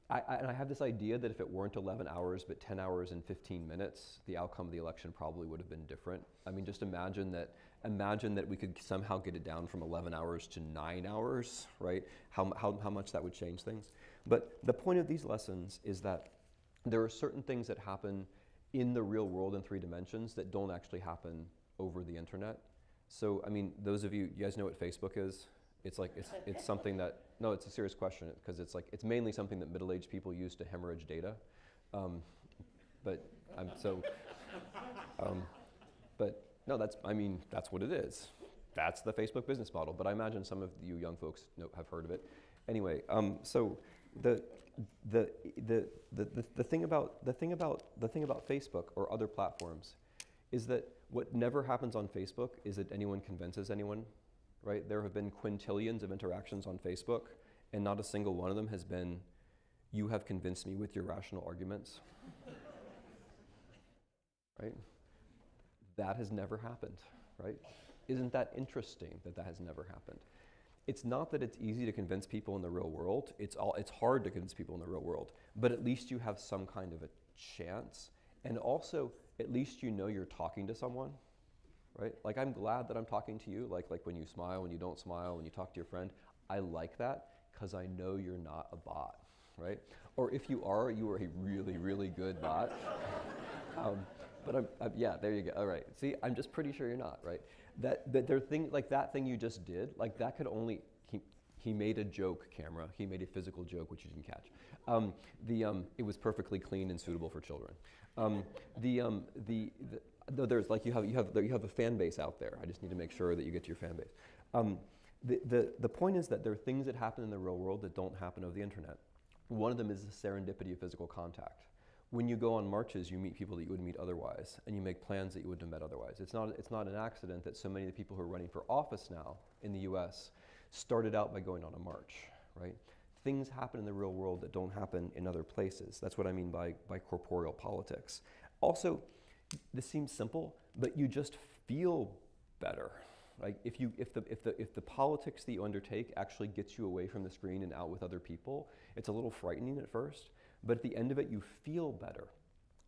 I have this idea that if it weren't 11 hours, but 10 hours and 15 minutes, the outcome of the election probably would have been different. I mean, just imagine that we could somehow get it down from 11 hours to 9 hours, right? How much that would change things. But the point of these lessons is that there are certain things that happen in the real world in 3 dimensions that don't actually happen over the internet. So, I mean, those of you guys know what Facebook is? It's like, it's something that, no, it's a serious question, because it's mainly something that middle-aged people use to hemorrhage data. But no, that's what it is. That's the Facebook business model. But I imagine some of you young folks have heard of it. Anyway, so the thing about Facebook or other platforms is that what never happens on Facebook is that anyone convinces anyone, right? There have been quintillions of interactions on Facebook, and not a single one of them has been, you have convinced me with your rational arguments, right? That has never happened, right? Isn't that interesting that that has never happened? It's not that it's easy to convince people in the real world. It's hard to convince people in the real world, but at least you have some kind of a chance. And also, at least you know you're talking to someone, right? Like, I'm glad that I'm talking to you, like when you smile, when you don't smile, when you talk to your friend. I like that because I know you're not a bot, right? Or if you are a really, really good bot. But yeah, there you go. All right. See, I'm just pretty sure you're not, right? That thing, like that thing you just did, like that could only, he made a joke, camera. He made a physical joke, which you didn't catch. It was perfectly clean and suitable for children. Though there's like, you have a fan base out there. I just need to make sure that you get to your fan base. The point is that there are things that happen in the real world that don't happen over the internet. One of them is the serendipity of physical contact. When you go on marches, you meet people that you wouldn't meet otherwise, and you make plans that you wouldn't have met otherwise. It's not an accident that so many of the people who are running for office now in the US started out by going on a march, right? Things happen in the real world that don't happen in other places. That's what I mean by corporeal politics. Also, this seems simple, but you just feel better. Like if the politics that you undertake actually gets you away from the screen and out with other people, it's a little frightening at first. But at the end of it, you feel better.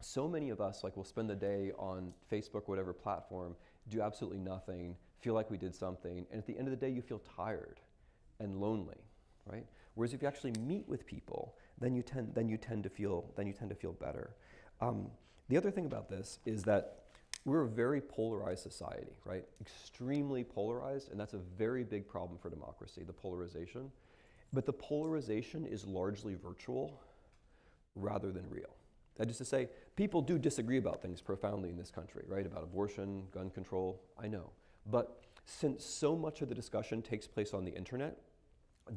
So many of us, like, will spend the day on Facebook, whatever platform, do absolutely nothing, feel like we did something, and at the end of the day, you feel tired and lonely, right? Whereas if you actually meet with people, then you tend to feel better. The other thing about this is that we're a very polarized society, right? Extremely polarized, and that's a very big problem for democracy, the polarization. But the polarization is largely virtual rather than real. That is to say, people do disagree about things profoundly in this country, right? About abortion, gun control, I know. But since so much of the discussion takes place on the internet,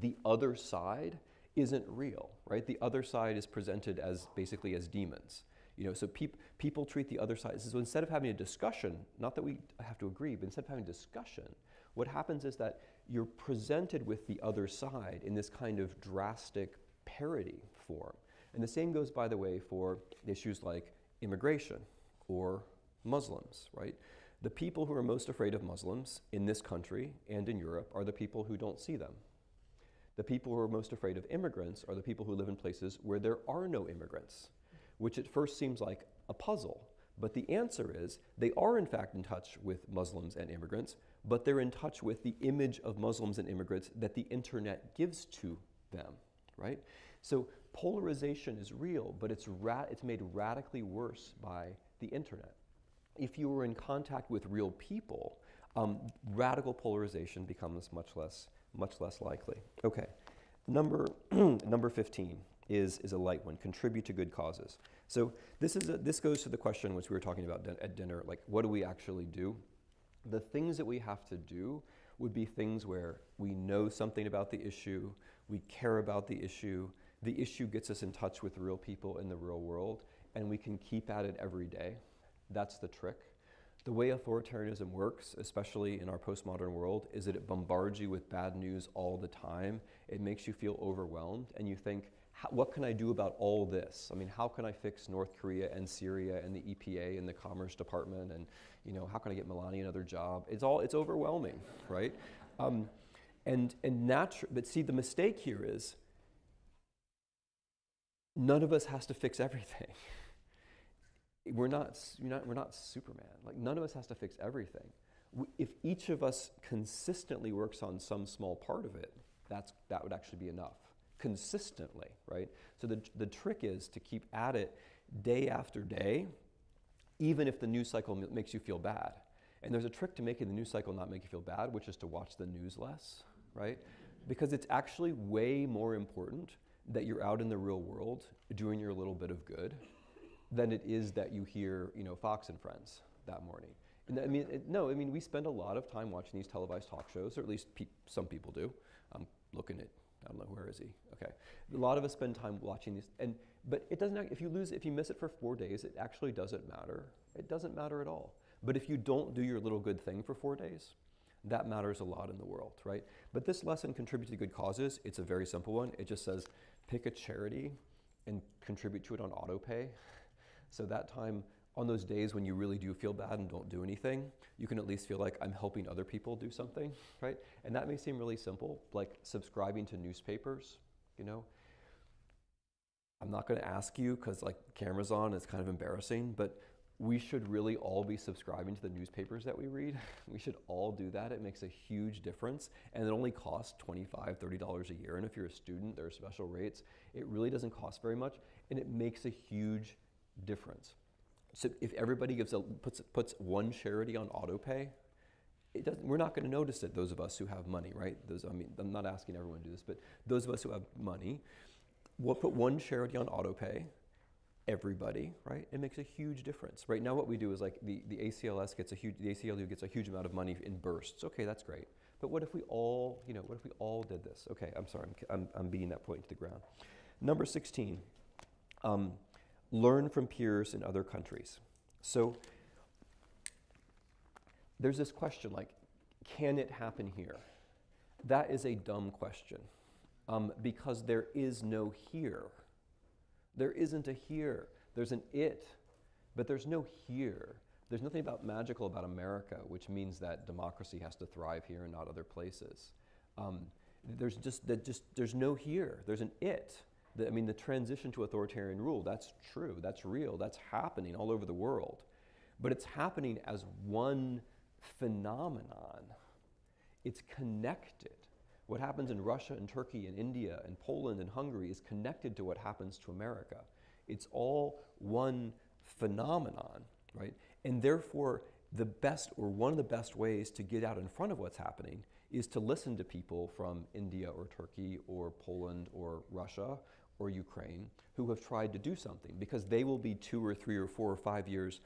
the other side isn't real, right? The other side is presented as basically as demons. You know, so people treat the other side, so instead of having a discussion, not that we have to agree, but instead of having a discussion, what happens is that you're presented with the other side in this kind of drastic parody form. And the same goes, by the way, for issues like immigration or Muslims, right? The people who are most afraid of Muslims in this country and in Europe are the people who don't see them. The people who are most afraid of immigrants are the people who live in places where there are no immigrants, which at first seems like a puzzle. But the answer is they are in fact in touch with Muslims and immigrants, but they're in touch with the image of Muslims and immigrants that the internet gives to them, right? So polarization is real, but it's made radically worse by the internet. If you were in contact with real people, radical polarization becomes much less likely. Okay, number 15 is a light one. Contribute to good causes. So this goes to the question which we were talking about at dinner. Like, what do we actually do? The things that we have to do would be things where we know something about the issue, we care about the issue gets us in touch with real people in the real world, and we can keep at it every day. That's the trick. The way authoritarianism works, especially in our postmodern world, is that it bombards you with bad news all the time. It makes you feel overwhelmed, and you think, what can I do about all this? I mean, how can I fix North Korea and Syria and the EPA and the Commerce Department, and how can I get Melania another job? It's overwhelming, right? But see, the mistake here is none of us has to fix everything. We're not Superman. Like, none of us has to fix everything. If each of us consistently works on some small part of it, that would actually be enough. Consistently, right? So the trick is to keep at it day after day, even if the news cycle makes you feel bad. And there's a trick to making the news cycle not make you feel bad, which is to watch the news less, right? Because it's actually way more important that you're out in the real world doing your little bit of good than it is that you hear, Fox and Friends that morning. And we spend a lot of time watching these televised talk shows, or at least some people do. I'm looking at I don't know, where is he? Okay. A lot of us spend time watching these, but it doesn't, if you miss it for 4 days, it actually doesn't matter. It doesn't matter at all. But if you don't do your little good thing for 4 days, that matters a lot in the world, right? But this lesson, contribute to good causes, it's a very simple one. It just says, pick a charity and contribute to it on autopay. So that time, on those days when you really do feel bad and don't do anything, you can at least feel like I'm helping other people do something, right? And that may seem really simple, like subscribing to newspapers, you know? I'm not gonna ask you, because like camera's on, it's kind of embarrassing, but we should really all be subscribing to the newspapers that we read. We should all do that. It makes a huge difference. And it only costs $25, $30 a year. And if you're a student, there are special rates. It really doesn't cost very much, and it makes a huge difference. So if everybody puts one charity on autopay, we're not going to notice it, those of us who have money, right? I'm not asking everyone to do this, but those of us who have money, we'll put one charity on autopay, everybody, right? It makes a huge difference. Right now what we do is like the ACLU gets a huge amount of money in bursts. Okay, that's great. But what if we all, did this? Okay, I'm sorry, I'm beating that point to the ground. Number 16, learn from peers in other countries. So there's this question like, can it happen here? That is a dumb question because there is no here. There isn't a here. There's an it, but there's no here. There's nothing magical about America, which means that democracy has to thrive here and not other places. There's no here. There's an it. The transition to authoritarian rule, that's true, that's real, that's happening all over the world. But it's happening as one phenomenon. It's connected. What happens in Russia and Turkey and India and Poland and Hungary is connected to what happens to America. It's all one phenomenon, right? And therefore, one of the best ways to get out in front of what's happening is to listen to people from India or Turkey or Poland or Russia or Ukraine who have tried to do something, because they will be 2 or 3 or 4 or 5 years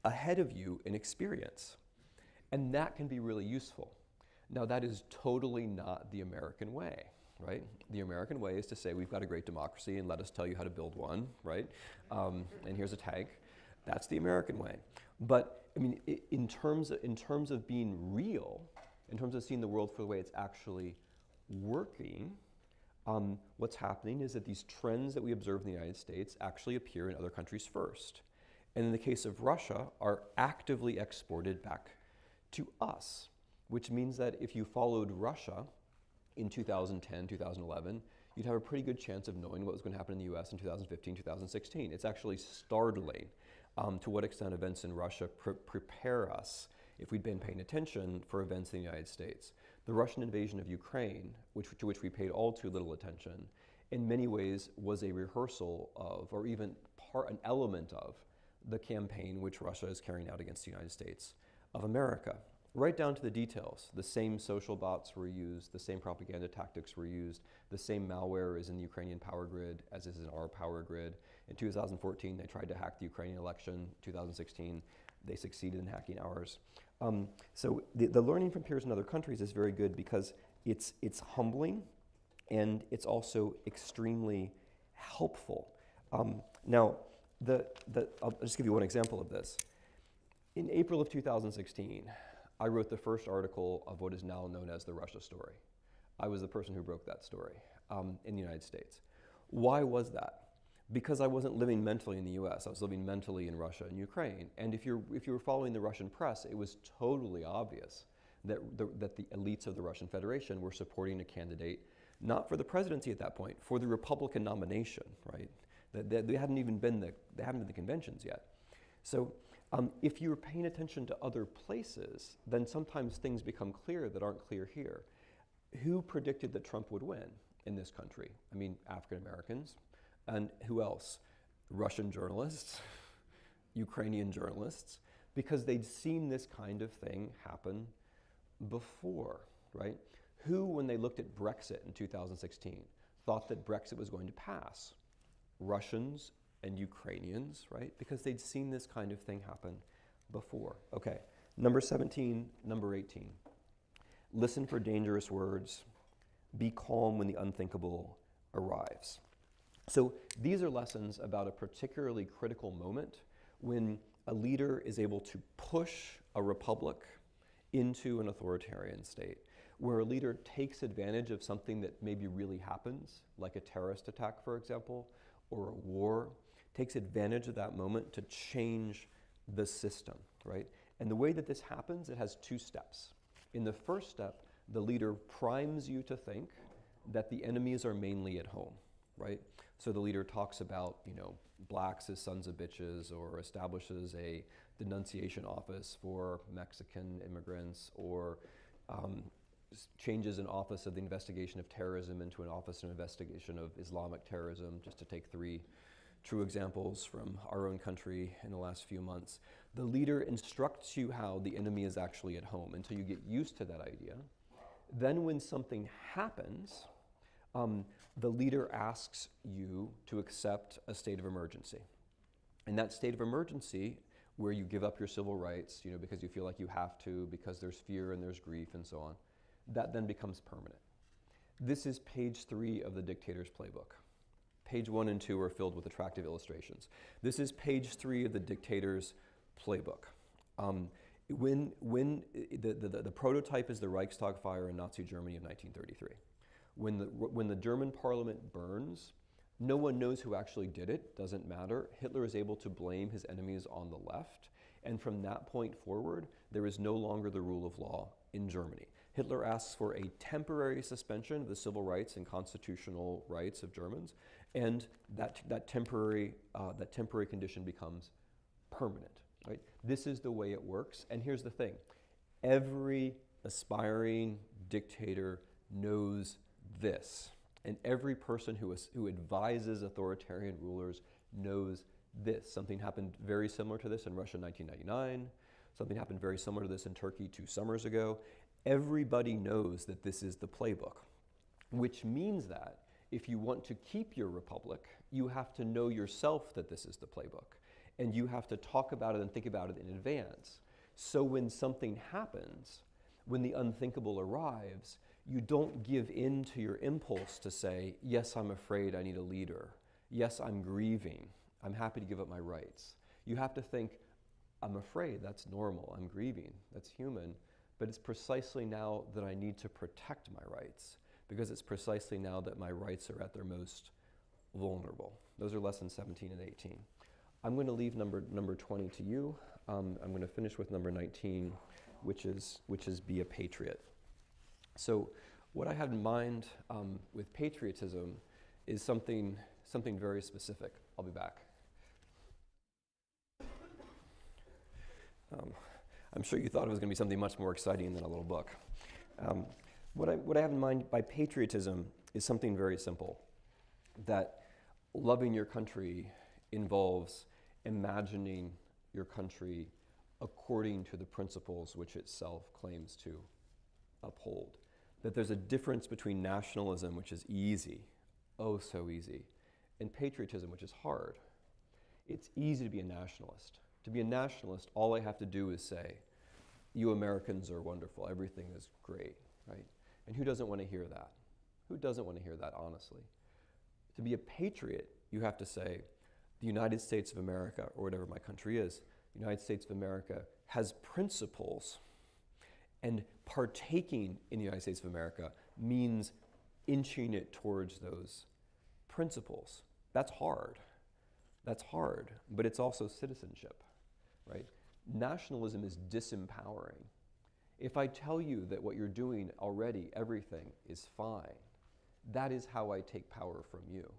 ahead of you in experience. And that can be really useful. Now, that is totally not the American way, right? The American way is to say, we've got a great democracy and let us tell you how to build one, right? And here's a tank. That's the American way. But in terms of being real, in terms of seeing the world for the way it's actually working, what's happening is that these trends that we observe in the United States actually appear in other countries first. And in the case of Russia, are actively exported back to us, which means that if you followed Russia in 2010, 2011, you'd have a pretty good chance of knowing what was going to happen in the US in 2015, 2016. It's actually startling to what extent events in Russia prepare us, if we'd been paying attention, for events in the United States. The Russian invasion of Ukraine, to which we paid all too little attention, in many ways was a rehearsal of, or even an element of, the campaign which Russia is carrying out against the United States of America. Right down to the details. The same social bots were used, the same propaganda tactics were used, the same malware is in the Ukrainian power grid as is in our power grid. In 2014, they tried to hack the Ukrainian election. 2016, they succeeded in hacking ours. So the learning from peers in other countries is very good because it's humbling and it's also extremely helpful. Now, I'll just give you one example of this. In April of 2016, I wrote the first article of what is now known as the Russia story. I was the person who broke that story in the United States. Why was that? Because I wasn't living mentally in the US, I was living mentally in Russia and Ukraine. And if you were following the Russian press, it was totally obvious that the elites of the Russian Federation were supporting a candidate, not for the presidency at that point, for the Republican nomination, right? They hadn't been the conventions yet. So if you're paying attention to other places, then sometimes things become clear that aren't clear here. Who predicted that Trump would win in this country? African Americans. And who else? Russian journalists, Ukrainian journalists, because they'd seen this kind of thing happen before, right? Who, when they looked at Brexit in 2016, thought that Brexit was going to pass? Russians and Ukrainians, right? Because they'd seen this kind of thing happen before. Okay, number 17, number 18. Listen for dangerous words, Be calm when the unthinkable arrives. So these are lessons about a particularly critical moment when a leader is able to push a republic into an authoritarian state, where a leader takes advantage of something that maybe really happens, like a terrorist attack, for example, or a war, takes advantage of that moment to change the system, right? And the way that this happens, it has two steps. In the first step, the leader primes you to think that the enemies are mainly at home, right? So the leader talks about, blacks as sons of bitches, or establishes a denunciation office for Mexican immigrants, or changes an office of the investigation of terrorism into an office of investigation of Islamic terrorism, just to take three true examples from our own country in the last few months. The leader instructs you how the enemy is actually at home until you get used to that idea. Then when something happens, the leader asks you to accept a state of emergency. And that state of emergency, where you give up your civil rights, because you feel like you have to, because there's fear and there's grief and so on, that then becomes permanent. This is page 3 of the Dictator's Playbook. Page 1 and 2 are filled with attractive illustrations. This is page 3 of the Dictator's Playbook. When the prototype is the Reichstag fire in Nazi Germany of 1933. When the German parliament burns, no one knows who actually did it, doesn't matter. Hitler is able to blame his enemies on the left, and from that point forward, there is no longer the rule of law in Germany. Hitler asks for a temporary suspension of the civil rights and constitutional rights of Germans, and that temporary condition becomes permanent. Right? This is the way it works, and here's the thing. Every aspiring dictator knows this, and every person who advises authoritarian rulers knows this. Something happened very similar to this in Russia in 1999. Something happened very similar to this in Turkey 2 summers ago. Everybody knows that this is the playbook, which means that if you want to keep your republic, you have to know yourself that this is the playbook. And you have to talk about it and think about it in advance. So when something happens, when the unthinkable arrives, you don't give in to your impulse to say, yes, I'm afraid, I need a leader. Yes, I'm grieving. I'm happy to give up my rights. You have to think, I'm afraid, that's normal. I'm grieving, that's human. But it's precisely now that I need to protect my rights, because it's precisely now that my rights are at their most vulnerable. Those are lessons 17 and 18. I'm going to leave number 20 to you. I'm going to finish with number 19, which is be a patriot. So what I had in mind with patriotism is something very specific. I'll be back. I'm sure you thought it was going to be something much more exciting than a little book. What I have in mind by patriotism is something very simple, that loving your country involves imagining your country according to the principles which itself claims to uphold. That there's a difference between nationalism, which is easy, oh so easy, and patriotism, which is hard. It's easy to be a nationalist. To be a nationalist, all I have to do is say, you Americans are wonderful, everything is great, right? And who doesn't want to hear that? Who doesn't want to hear that, honestly? To be a patriot, you have to say, the United States of America, or whatever my country is, the United States of America has principles, and partaking in the United States of America means inching it towards those principles. That's hard. That's hard, but it's also citizenship, right? Nationalism is disempowering. If I tell you that what you're doing already, everything is fine, that is how I take power from you.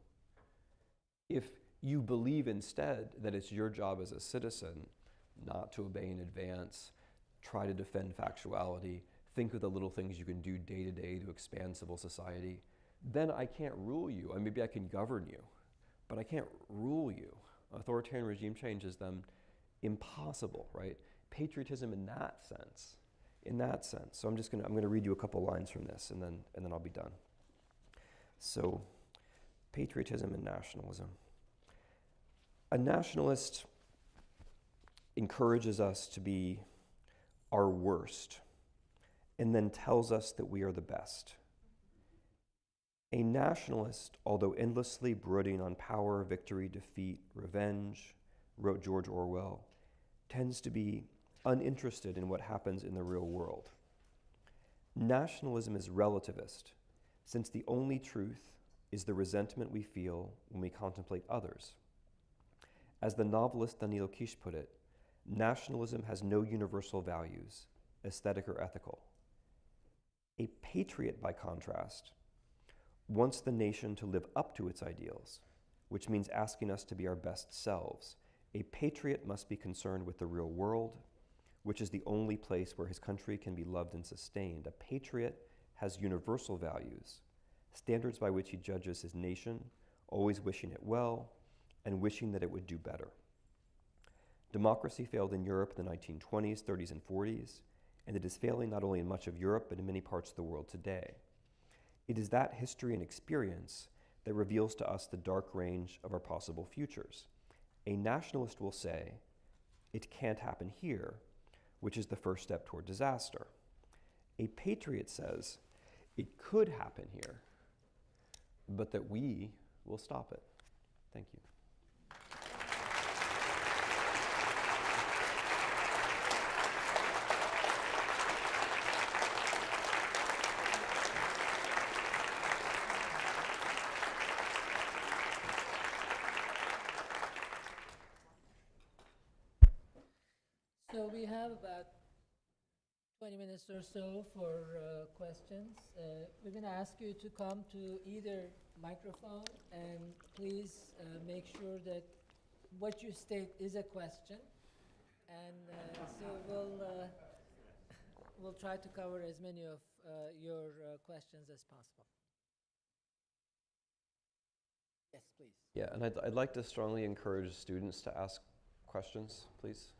If you believe instead that it's your job as a citizen not to obey in advance, try to defend factuality, think of the little things you can do day to day to expand civil society, then I can't rule you. And maybe I can govern you, but I can't rule you. Authoritarian regime change is then impossible, right? Patriotism in that sense. So I'm going to read you a couple lines from this, and then I'll be done. So, patriotism and nationalism. A nationalist encourages us to be our worst, and then tells us that we are the best. A nationalist, although endlessly brooding on power, victory, defeat, revenge, wrote George Orwell, tends to be uninterested in what happens in the real world. Nationalism is relativist, since the only truth is the resentment we feel when we contemplate others. As the novelist Danilo Kish put it, nationalism has no universal values, aesthetic or ethical. A patriot, by contrast, wants the nation to live up to its ideals, which means asking us to be our best selves. A patriot must be concerned with the real world, which is the only place where his country can be loved and sustained. A patriot has universal values, standards by which he judges his nation, always wishing it well and wishing that it would do better. Democracy failed in Europe in the 1920s, 30s, and 40s, and it is failing not only in much of Europe, but in many parts of the world today. It is that history and experience that reveals to us the dark range of our possible futures. A nationalist will say, it can't happen here, which is the first step toward disaster. A patriot says, it could happen here, but that we will stop it. Thank you. So we have about 20 minutes or so for questions. We're going to ask you to come to either microphone, and please make sure that what you state is a question. And so we'll try to cover as many of your questions as possible. Yes, please. Yeah, and I'd like to strongly encourage students to ask questions, please.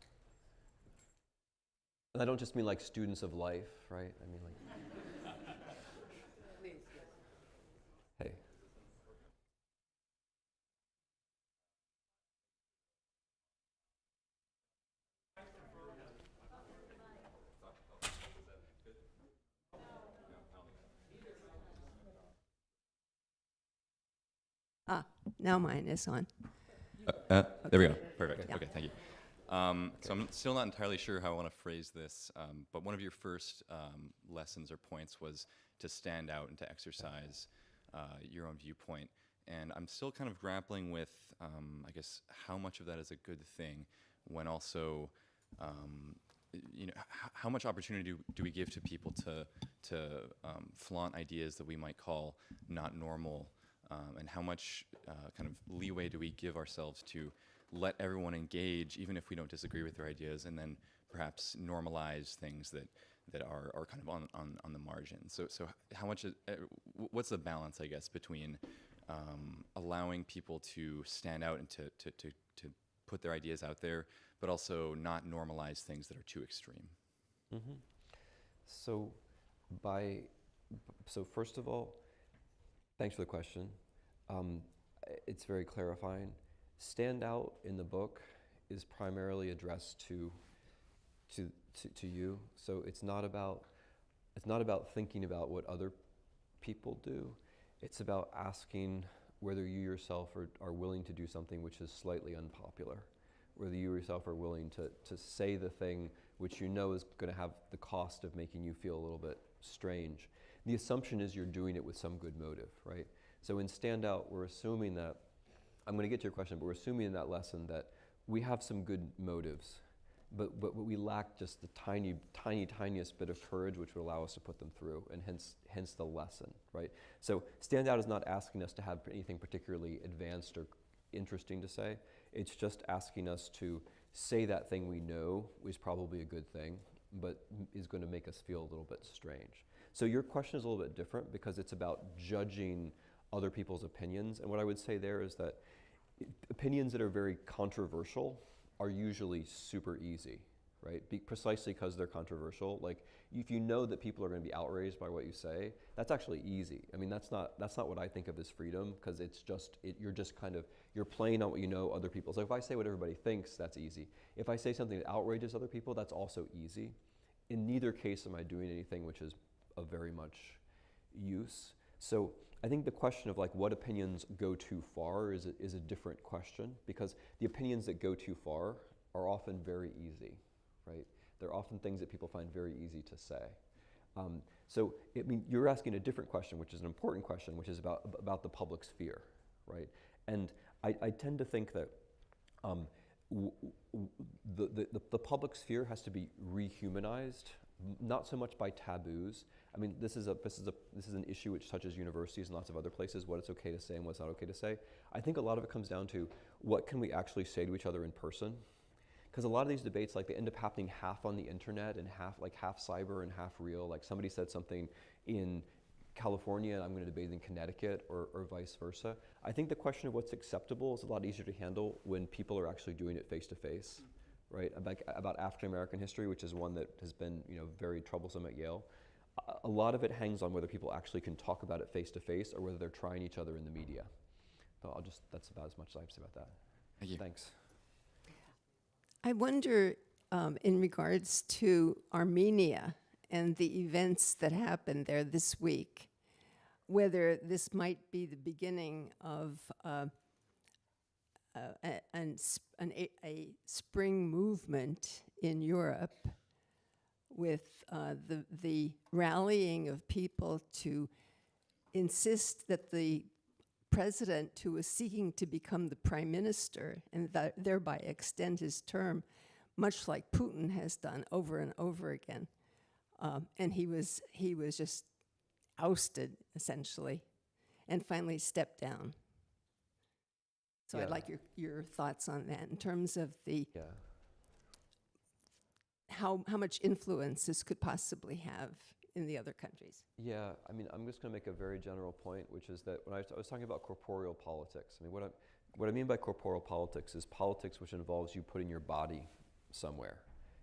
And I don't just mean like students of life, right? I mean like, Please, yes. hey. Now mine is on. There we go. Perfect. Yeah. Okay, thank you. So I'm still not entirely sure how I want to phrase this, but one of your first lessons or points was to stand out and to exercise your own viewpoint. And I'm still kind of grappling with, I guess, how much of that is a good thing when also, how much opportunity do we give to people to flaunt ideas that we might call not normal, and how much kind of leeway do we give ourselves to let everyone engage, even if we don't disagree with their ideas, and then perhaps normalize things that are kind of on the margin. So how much what's the balance, I guess, between allowing people to stand out and to put their ideas out there, but also not normalize things that are too extreme? Mm-hmm. So first of all, thanks for the question. It's very clarifying. Stand out in the book is primarily addressed to you. So it's not about thinking about what other people do. It's about asking whether you yourself are willing to do something which is slightly unpopular, whether you yourself are willing to say the thing which you know is going to have the cost of making you feel a little bit strange. The assumption is you're doing it with some good motive, right? So in Stand Out, we're assuming that, I'm going to get to your question, but we're assuming in that lesson that we have some good motives, but we lack just the tiniest bit of courage which would allow us to put them through, and hence the lesson, right? So Stand Out is not asking us to have anything particularly advanced or interesting to say. It's just asking us to say that thing we know is probably a good thing, but is going to make us feel a little bit strange. So your question is a little bit different because it's about judging other people's opinions. And what I would say there is that opinions that are very controversial are usually super easy, right? Precisely because they're controversial. Like, if you know that people are going to be outraged by what you say, that's actually easy. I mean, that's not what I think of as freedom, because it's just, you're playing on what you know other people. So if I say what everybody thinks, that's easy. If I say something that outrages other people, that's also easy. In neither case am I doing anything which is of very much use. So I think the question of like what opinions go too far is a different question, because the opinions that go too far are often very easy, right? They're often things that people find very easy to say. So, I mean, you're asking a different question, which is an important question, which is about the public sphere, right? And I tend to think that the public sphere has to be rehumanized, not so much by taboos. I mean, this is an issue which touches universities and lots of other places, what it's okay to say and what's not okay to say. I think a lot of it comes down to what can we actually say to each other in person? Because a lot of these debates, like, they end up happening half on the internet and half cyber and half real. Like, somebody said something in California and I'm going to debate in Connecticut, or vice versa. I think the question of what's acceptable is a lot easier to handle when people are actually doing it face to face, right? About African American history, which is one that has been, very troublesome at Yale. A lot of it hangs on whether people actually can talk about it face to face or whether they're trying each other in the media. So that's about as much as I have to say about that. Thank you. Thanks. I wonder, in regards to Armenia and the events that happened there this week, whether this might be the beginning of a spring movement in Europe, with the rallying of people to insist that the president who was seeking to become the prime minister and thereby extend his term, much like Putin has done over and over again. And he was just ousted, essentially, and finally stepped down. So Yeah. I'd like your thoughts on that in terms of the how much influence this could possibly have in the other countries. Yeah, I mean, I'm just going to make a very general point, which is that when I was talking about corporeal politics, I mean, what I mean by corporeal politics is politics which involves you putting your body somewhere.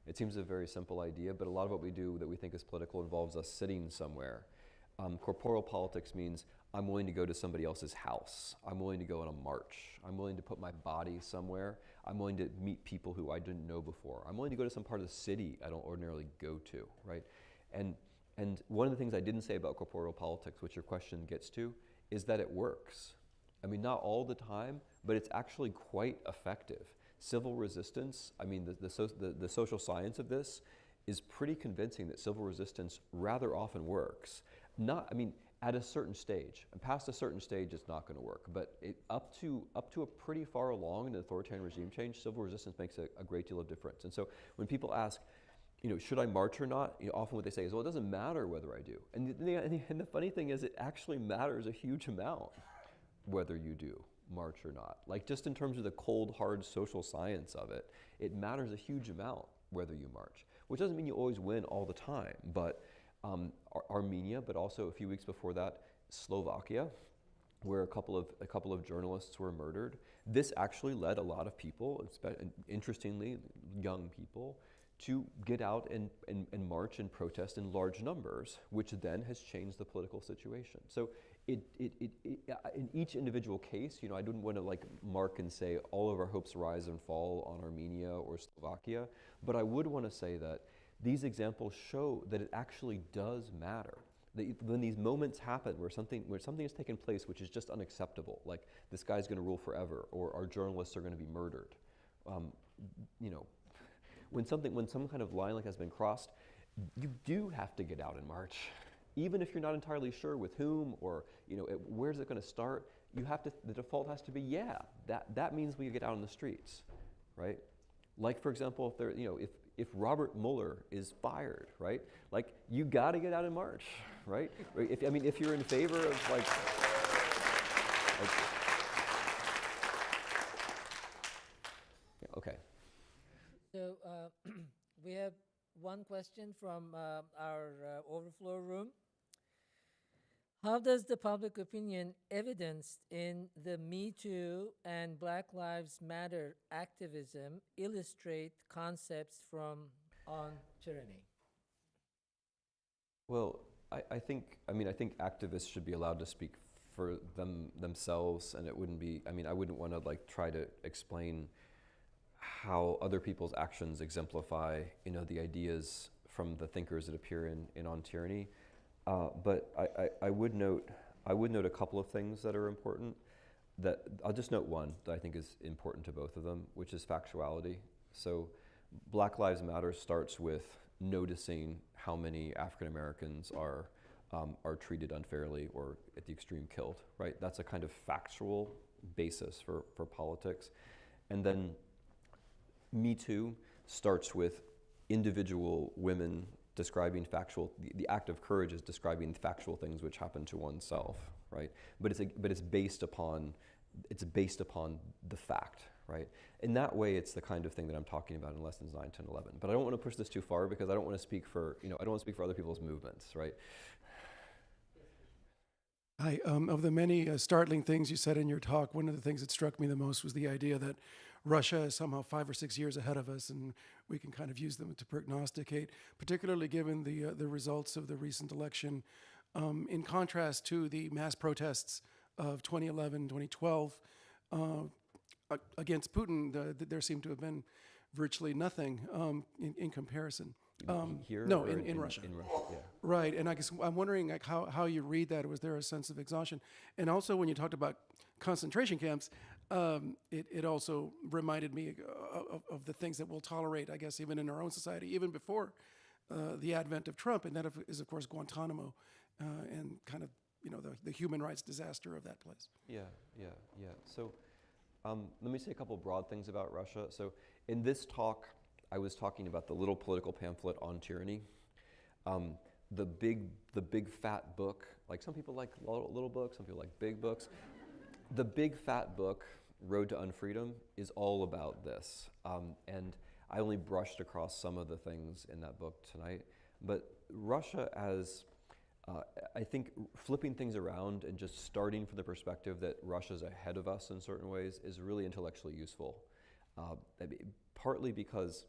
It seems a very simple idea, but a lot of what we do that we think is political involves us sitting somewhere. Corporeal politics means I'm willing to go to somebody else's house. I'm willing to go on a march. I'm willing to put my body somewhere. I'm willing to meet people who I didn't know before. I'm willing to go to some part of the city I don't ordinarily go to, right? And one of the things I didn't say about corporeal politics, which your question gets to, is that it works. I mean, not all the time, but it's actually quite effective. Civil resistance, I mean, the social science of this is pretty convincing that civil resistance rather often works. At a certain stage. And past a certain stage, it's not going to work. But up to a pretty far along in the authoritarian regime change, civil resistance makes a great deal of difference. And so when people ask, should I march or not? Often what they say is, well, it doesn't matter whether I do. And the funny thing is, it actually matters a huge amount whether you do march or not. Like, just in terms of the cold, hard social science of it, it matters a huge amount whether you march, which doesn't mean you always win all the time. But Armenia, but also a few weeks before that, Slovakia, where a couple of journalists were murdered. This actually led a lot of people, interestingly, young people, to get out and march and protest in large numbers, which then has changed the political situation. So in each individual case, I didn't want to mark and say all of our hopes rise and fall on Armenia or Slovakia, but I would want to say that these examples show that it actually does matter. That when these moments happen where something has taken place which is just unacceptable, like this guy's going to rule forever, or our journalists are going to be murdered, when some kind of line like has been crossed, you do have to get out and march, even if you're not entirely sure with whom or where's it going to start. The default has to be that means we get out on the streets, right? Like, for example, if Robert Mueller is fired, right? Like, you got to get out and march, right? If you're in favor of okay. So we have one question from our overflow room. How does the public opinion evidenced in the Me Too and Black Lives Matter activism illustrate concepts from On Tyranny? Well, I think activists should be allowed to speak for themselves, and it wouldn't be, I wouldn't want to try to explain how other people's actions exemplify, the ideas from the thinkers that appear in On Tyranny. But I would note I would note a couple of things that are important. That I'll just note one that I think is important to both of them, which is factuality. So Black Lives Matter starts with noticing how many African Americans are treated unfairly or at the extreme killed, right? That's a kind of factual basis for politics. And then Me Too starts with individual women describing the act of courage is describing factual things which happen to oneself, right? But it's based upon the fact, right? In that way, it's the kind of thing that I'm talking about in lessons 9, 10, 11. But I don't want to push this too far because I don't want to speak for, I don't want to speak for other people's movements, right? Hi, of the many startling things you said in your talk, one of the things that struck me the most was the idea that Russia is somehow 5 or 6 years ahead of us, and we can kind of use them to prognosticate, particularly given the results of the recent election, in contrast to the mass protests of 2011, 2012, against Putin. There seemed to have been virtually nothing in comparison. Here? No, or in Russia. In Russia, yeah. Right, and I guess I'm wondering like how you read that. Was there a sense of exhaustion? And also when you talked about concentration camps, it also reminded me of the things that we'll tolerate, I guess, even in our own society, even before the advent of Trump, and that is, of course, Guantanamo and kind of, the human rights disaster of that place. Yeah. So let me say a couple broad things about Russia. So in this talk, I was talking about the little political pamphlet On Tyranny. The big fat book, like some people like little books, some people like big books. The big fat book, Road to Unfreedom, is all about this. And I only brushed across some of the things in that book tonight. But Russia as, I think flipping things around and just starting from the perspective that Russia's ahead of us in certain ways is really intellectually useful. Partly because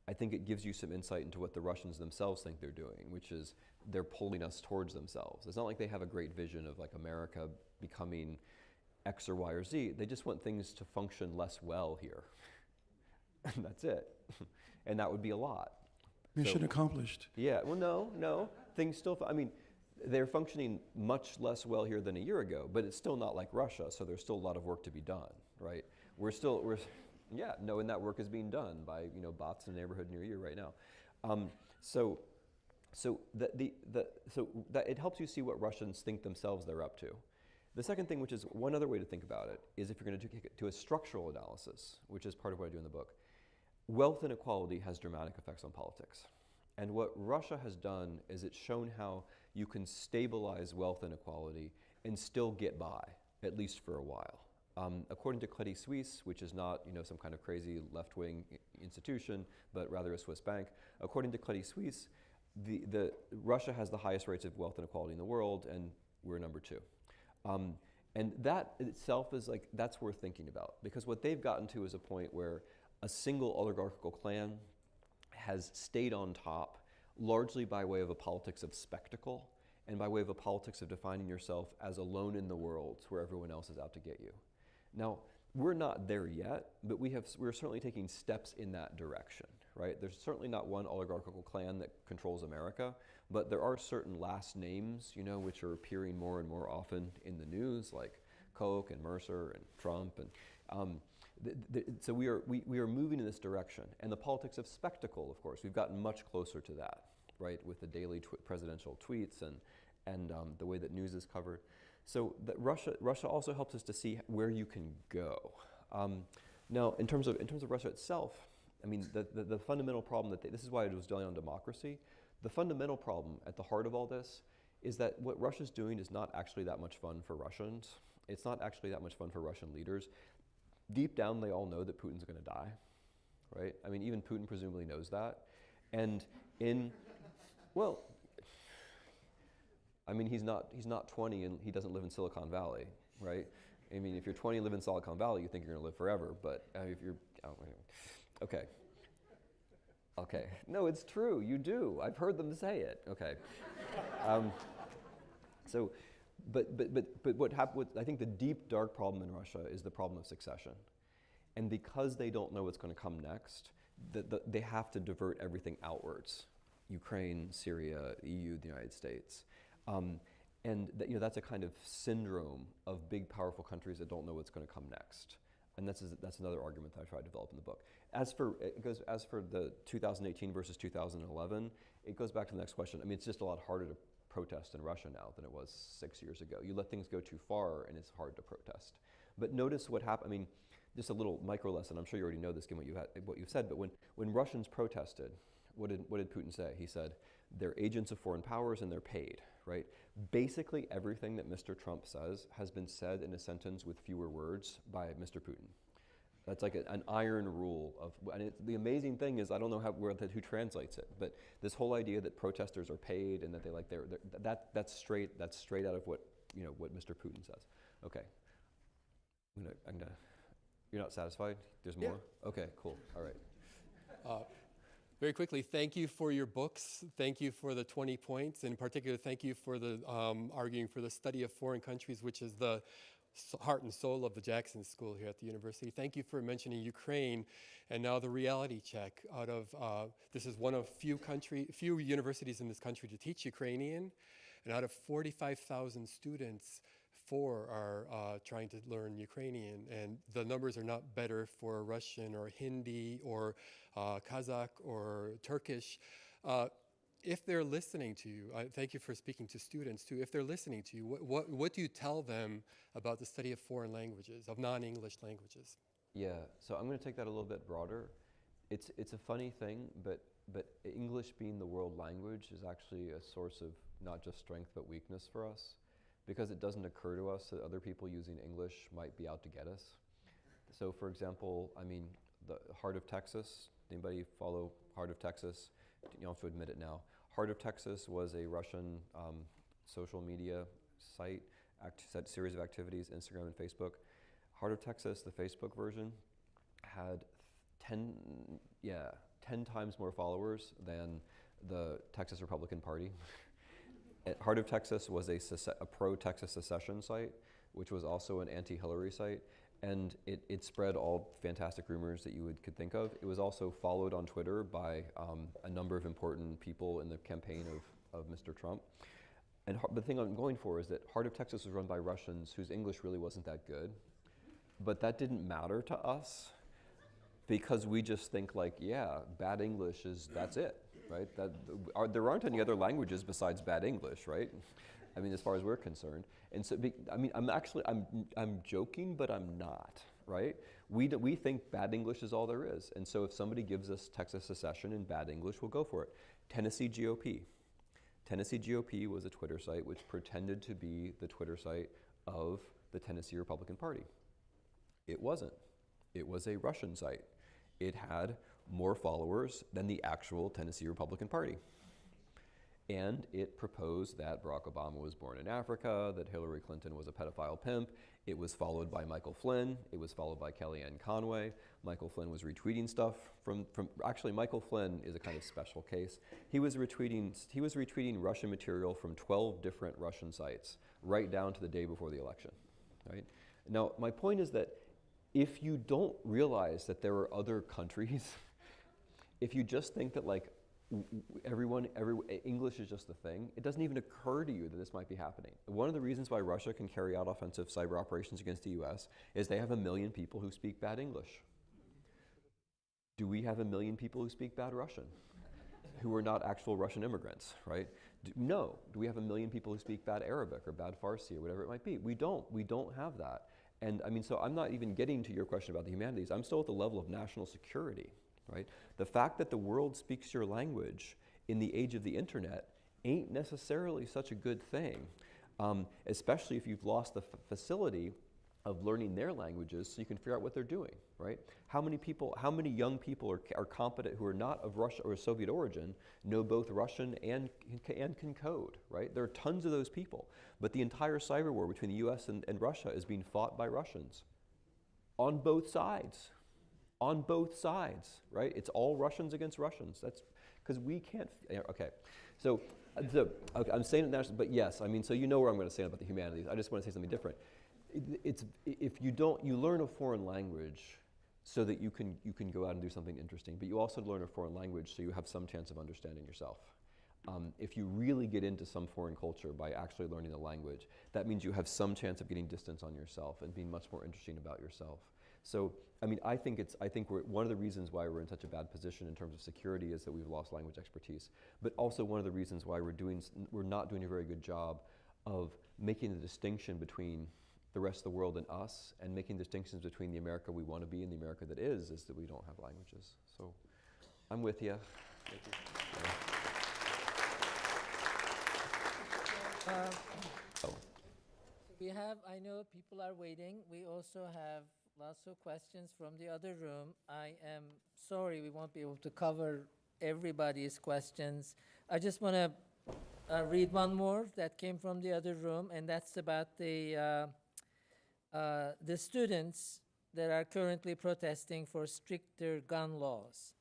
I think it gives you some insight into what the Russians themselves think they're doing, which is they're pulling us towards themselves. It's not like they have a great vision of like America becoming X or Y or Z. They just want things to function less well here. And that's it. And that would be a lot. Mission accomplished. Yeah, well, no. Things still, they're functioning much less well here than a year ago, but it's still not like Russia, so there's still a lot of work to be done, right? And that work is being done by bots in the neighborhood near you right now. So that it helps you see what Russians think themselves they're up to. The second thing, which is one other way to think about it, is if you're going to do a structural analysis, which is part of what I do in the book. Wealth inequality has dramatic effects on politics. And what Russia has done is it's shown how you can stabilize wealth inequality and still get by, at least for a while. According to Credit Suisse, which is not some kind of crazy left-wing institution, but rather a Swiss bank, according to Credit Suisse, Russia has the highest rates of wealth inequality in the world, and we're number 2. And that itself is that's worth thinking about, because what they've gotten to is a point where a single oligarchical clan has stayed on top largely by way of a politics of spectacle and by way of a politics of defining yourself as alone in the world where everyone else is out to get you. Now, we're not there yet, but we're certainly taking steps in that direction, right? There's certainly not one oligarchical clan that controls America, but there are certain last names, which are appearing more and more often in the news, like Koch and Mercer and Trump, and so we are moving in this direction. And the politics of spectacle, of course, we've gotten much closer to that, right, with the daily presidential tweets and the way that news is covered. So that Russia also helps us to see where you can go. Now, in terms of Russia itself, the fundamental problem this is why I was dwelling on democracy. The fundamental problem at the heart of all this is that what Russia's doing is not actually that much fun for Russians. It's not actually that much fun for Russian leaders. Deep down, they all know that Putin's going to die, right? Even Putin presumably knows that. And he's not 20 and he doesn't live in Silicon Valley, right? If you're 20 and live in Silicon Valley, you think you're going to live forever. But if you're, okay. No, it's true. You do. I've heard them say it. Okay. But what I think the deep, dark problem in Russia is the problem of succession. And because they don't know what's going to come next, they have to divert everything outwards. Ukraine, Syria, EU, the United States. And that, that's a kind of syndrome of big, powerful countries that don't know what's going to come next. And that's another argument that I try to develop in the book. As for the 2018 versus 2011, it goes back to the next question. I mean, it's just a lot harder to protest in Russia now than it was 6 years ago. You let things go too far, and it's hard to protest. But notice what happened. I mean, just a little micro lesson. I'm sure you already know this, given what you've said. But when Russians protested, what did Putin say? He said, they're agents of foreign powers and they're paid, right? Basically everything that Mr. Trump says has been said in a sentence with fewer words by Mr. Putin. That's like an iron rule of, and the amazing thing is, I don't know who translates it, but this whole idea that protesters are paid and that that's straight out of what Mr. Putin says. Okay, you're not satisfied? There's more? Yeah. Okay, cool, all right. Very quickly, thank you for your books. Thank you for the 20 points. In particular, thank you for the arguing for the study of foreign countries, which is the heart and soul of the Jackson School here at the university. Thank you for mentioning Ukraine, and now the reality check. This is one of few universities in this country to teach Ukrainian, and out of 45,000 students, 4 are trying to learn Ukrainian, and the numbers are not better for Russian or Hindi or Kazakh or Turkish. If they're listening to you, thank you for speaking to students too. If they're listening to you, what do you tell them about the study of foreign languages, of non-English languages? Yeah, so I'm going to take that a little bit broader. It's a funny thing, but English being the world language is actually a source of not just strength but weakness for us, because it doesn't occur to us that other people using English might be out to get us. So for example, I mean, the Heart of Texas, anybody follow Heart of Texas? You don't have to admit it now. Heart of Texas was a Russian social media site, series of activities, Instagram and Facebook. Heart of Texas, the Facebook version, had 10 times more followers than the Texas Republican Party. Heart of Texas was a pro-Texas secession site, which was also an anti-Hillary site, and it spread all fantastic rumors that you could think of. It was also followed on Twitter by a number of important people in the campaign of Mr. Trump. And the thing I'm going for is that Heart of Texas was run by Russians whose English really wasn't that good, but that didn't matter to us because we just think like, yeah, bad English that's it. Right? There aren't any other languages besides bad English, right? I mean, as far as we're concerned. And so, I mean, I'm joking, but I'm not, right? We think bad English is all there is. And so if somebody gives us Texas secession in bad English, we'll go for it. Tennessee GOP. Tennessee GOP was a Twitter site which pretended to be the Twitter site of the Tennessee Republican Party. It wasn't. It was a Russian site. It had more followers than the actual Tennessee Republican Party. And it proposed that Barack Obama was born in Africa, that Hillary Clinton was a pedophile pimp. It was followed by Michael Flynn. It was followed by Kellyanne Conway. Michael Flynn was retweeting stuff actually, Michael Flynn is a kind of special case. He was retweeting Russian material from 12 different Russian sites, right down to the day before the election, right? Now, my point is that if you don't realize that there are other countries, if you just think that like English is just the thing, it doesn't even occur to you that this might be happening. One of the reasons why Russia can carry out offensive cyber operations against the US is they have 1 million people who speak bad English. Do we have 1 million people who speak bad Russian, who are not actual Russian immigrants, right? No. Do we have 1 million people who speak bad Arabic or bad Farsi or whatever it might be? We don't have that. And I mean, so I'm not even getting to your question about the humanities. I'm still at the level of national security. Right? The fact that the world speaks your language in the age of the internet ain't necessarily such a good thing, especially if you've lost the facility of learning their languages so you can figure out what they're doing, right? How many young people are competent who are not of Russia or Soviet origin, know both Russian and can code, right? There are tons of those people, but the entire cyber war between the US and Russia is being fought by Russians on both sides. On both sides, right? It's all Russians against Russians. That's because we can't. Okay, so okay, I'm saying it now, but yes, I mean, so you know where I'm going to say about the humanities. I just want to say something different. If you learn a foreign language so that you can go out and do something interesting, but you also learn a foreign language so you have some chance of understanding yourself. If you really get into some foreign culture by actually learning the language, that means you have some chance of getting distance on yourself and being much more interesting about yourself. So, I mean, I think one of the reasons why we're in such a bad position in terms of security is that we've lost language expertise. But also one of the reasons why we're not doing a very good job of making the distinction between the rest of the world and us, and making distinctions between the America we want to be and the America that is that we don't have languages. So, I'm with you. Thank you. Oh. We have, I know people are waiting. We also have lots of questions from the other room. I am sorry we won't be able to cover everybody's questions. I just want to read one more that came from the other room, and that's about the students that are currently protesting for stricter gun laws.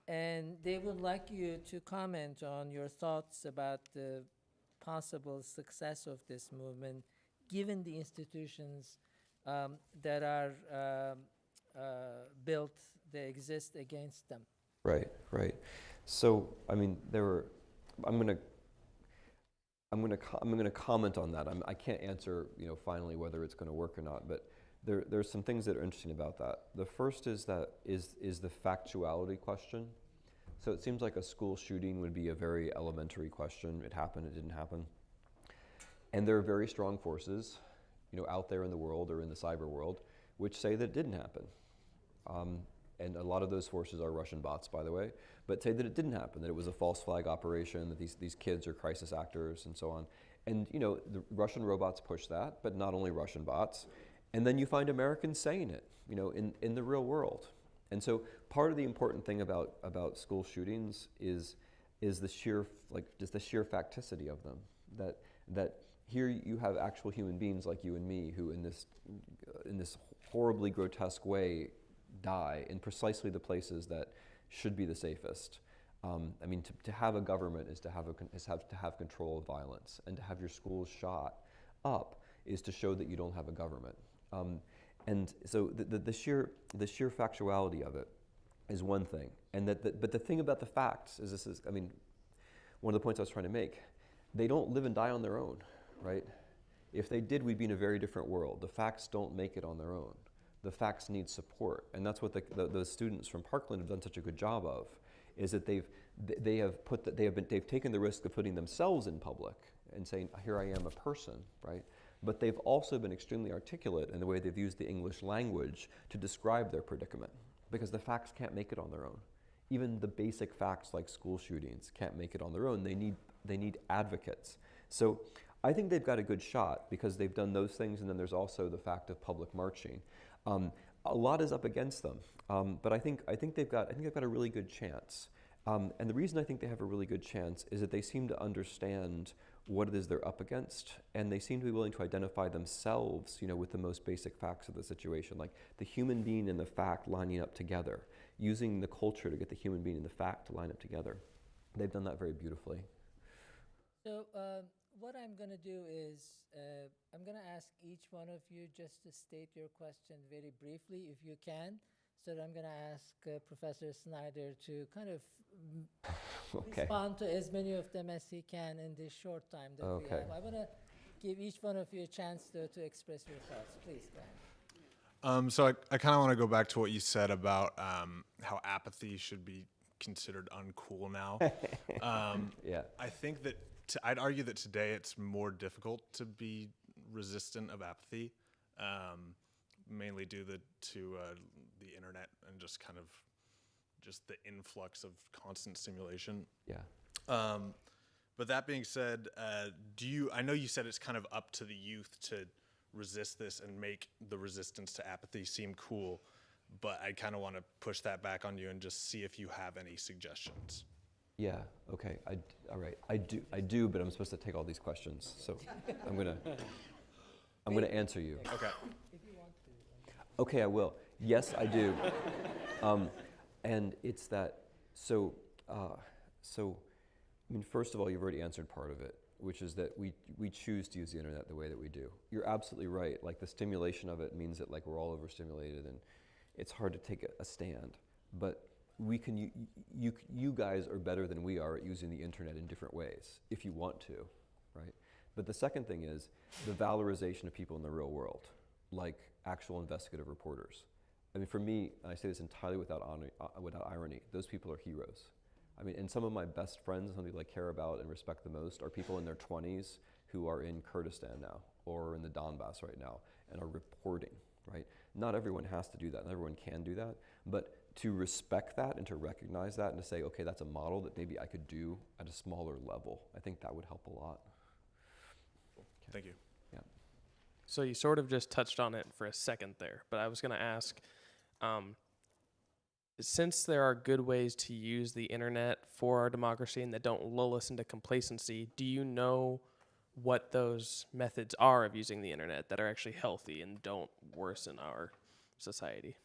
And they would like you to comment on your thoughts about the possible success of this movement, given the institutions that are built, that exist against them. Right, right. So, I mean, I'm going to comment on that. I can't answer, finally whether it's going to work or not. But there's some things that are interesting about that. The first is the factuality question. So it seems like a school shooting would be a very elementary question. It happened, it didn't happen. And there are very strong forces, out there in the world or in the cyber world, which say that it didn't happen. And a lot of those forces are Russian bots, by the way, but say that it didn't happen, that it was a false flag operation, that these kids are crisis actors and so on. And the Russian robots push that, but not only Russian bots. And then you find Americans saying it, in the real world. And so part of the important thing about school shootings is the sheer, just the sheer facticity of them. That here you have actual human beings like you and me who in this horribly grotesque way die in precisely the places that should be the safest. I mean, to have a government is to have control of violence, and to have your schools shot up is to show that you don't have a government. And so the sheer factuality of it is one thing. And but the thing about the facts is one of the points I was trying to make. They don't live and die on their own, right? If they did, we'd be in a very different world. The facts don't make it on their own. The facts need support, and that's what those students from Parkland have done such a good job of. Is that they've taken the risk of putting themselves in public and saying, here I am, a person, right? But they've also been extremely articulate in the way they've used the English language to describe their predicament, because the facts can't make it on their own. Even the basic facts like school shootings can't make it on their own. They need advocates. So I think they've got a good shot because they've done those things, and then there's also the fact of public marching. A lot is up against them, but I think they've got a really good chance. And the reason I think they have a really good chance is that they seem to understand what it is they're up against, and they seem to be willing to identify themselves, with the most basic facts of the situation, like the human being and the fact lining up together, using the culture to get the human being and the fact to line up together. They've done that very beautifully. So what I'm going to do is I'm going to ask each one of you just to state your question very briefly, if you can. So I'm going to ask Professor Snyder to kind of respond to as many of them as he can in this short time that we have. I want to give each one of you a chance to express your thoughts. Please, go ahead. So I kind of want to go back to what you said about how apathy should be considered uncool now. Yeah. I think that I'd argue that today it's more difficult to be resistant of apathy, mainly due to the internet and just kind of the influx of constant stimulation. Yeah. But that being said, I know you said it's kind of up to the youth to resist this and make the resistance to apathy seem cool, but I kind of want to push that back on you and just see if you have any suggestions. Yeah. Okay. All right. I do, but I'm supposed to take all these questions, so I'm gonna answer you. Okay. Okay, I will. Yes, I do. And it's that. So, I mean, first of all, you've already answered part of it, which is that we choose to use the internet the way that we do. You're absolutely right. Like the stimulation of it means that we're all overstimulated, and it's hard to take a stand. But you guys are better than we are at using the internet in different ways, if you want to, right? But the second thing is the valorization of people in the real world, like actual investigative reporters. I mean, for me, and I say this entirely without irony, those people are heroes. I mean, and some of my best friends, some people I care about and respect the most, are people in their 20s who are in Kurdistan now, or in the Donbass right now, and are reporting, right? Not everyone has to do that, not everyone can do that, but to respect that and to recognize that and to say, okay, that's a model that maybe I could do at a smaller level, I think that would help a lot. Thank you. Yeah. So you sort of just touched on it for a second there, but I was going to ask, since there are good ways to use the internet for our democracy and that don't lull us into complacency, do you know what those methods are of using the internet that are actually healthy and don't worsen our society?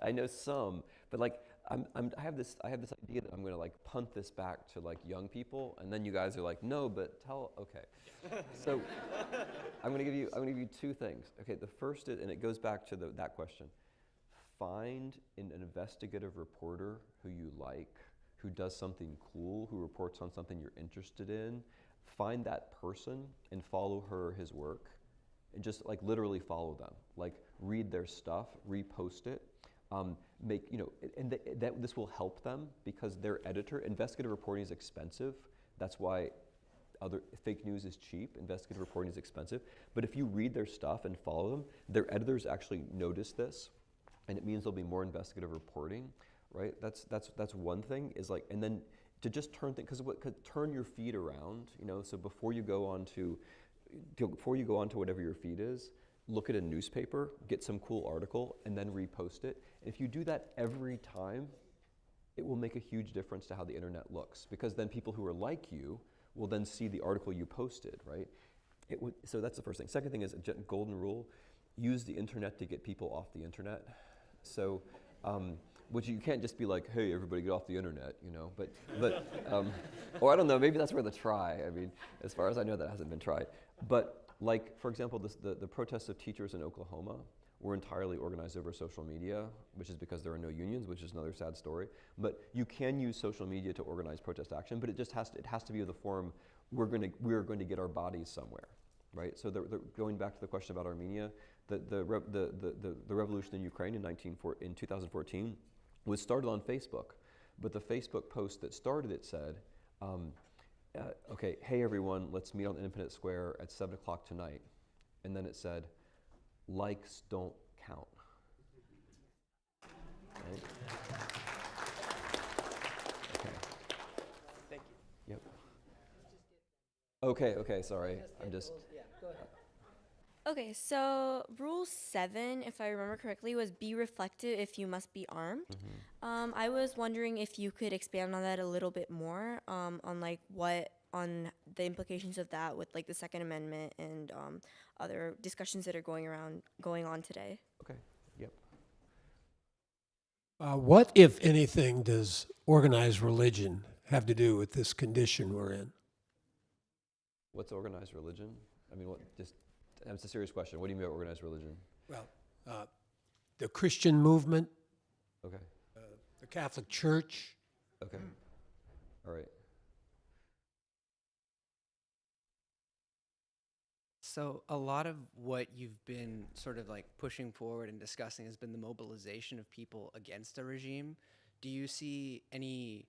I know some, but like I have this idea that I'm going to like punt this back to like young people, and then you guys are like, no, but okay. So I'm going to give you two things. Okay, the first is, and it goes back to that question. Find an investigative reporter who you like, who does something cool, who reports on something you're interested in. Find that person and follow her or his work, and just like literally follow them. Like read their stuff, repost it. This will help them because their editor, investigative reporting is expensive. That's why fake news is cheap. Investigative reporting is expensive. But if you read their stuff and follow them, their editors actually notice this, and it means there'll be more investigative reporting, right? That's one thing. Is like, and then to just turn things, because what could turn your feed around, you know. So before you go on to whatever your feed is, look at a newspaper, get some cool article, and then repost it. And if you do that every time, it will make a huge difference to how the internet looks, because then people who are like you will then see the article you posted, right? So that's the first thing. Second thing is a golden rule: use the internet to get people off the internet. So, which you can't just be like, hey, everybody get off the internet, you know, or I don't know, maybe that's worth a try. I mean, as far as I know, that hasn't been tried. But like, for example, the protests of teachers in Oklahoma were entirely organized over social media, which is because there are no unions, which is another sad story. But you can use social media to organize protest action, but it has to be of the form, we're going to get our bodies somewhere, right? So going back to the question about Armenia, the revolution in Ukraine in 2014 was started on Facebook, but the Facebook post that started it said, okay, hey everyone, let's meet on Infinite Square at 7 o'clock tonight. And then it said, likes don't count. Right? Okay. Thank you. Yep. Okay, sorry. I'm just... Yeah, go ahead. Okay, so rule 7, if I remember correctly, was be reflective if you must be armed. Mm-hmm. I was wondering if you could expand on that a little bit more, on the implications of that with like the Second Amendment and other discussions that are going on today. Okay, yep. What, if anything, does organized religion have to do with this condition we're in? What's organized religion? I mean, it's a serious question. What do you mean by organized religion? Well, the Christian movement, Okay, the Catholic Church. okay. All right. So a lot of what you've been sort of like pushing forward and discussing has been the mobilization of people against a regime. Do you see any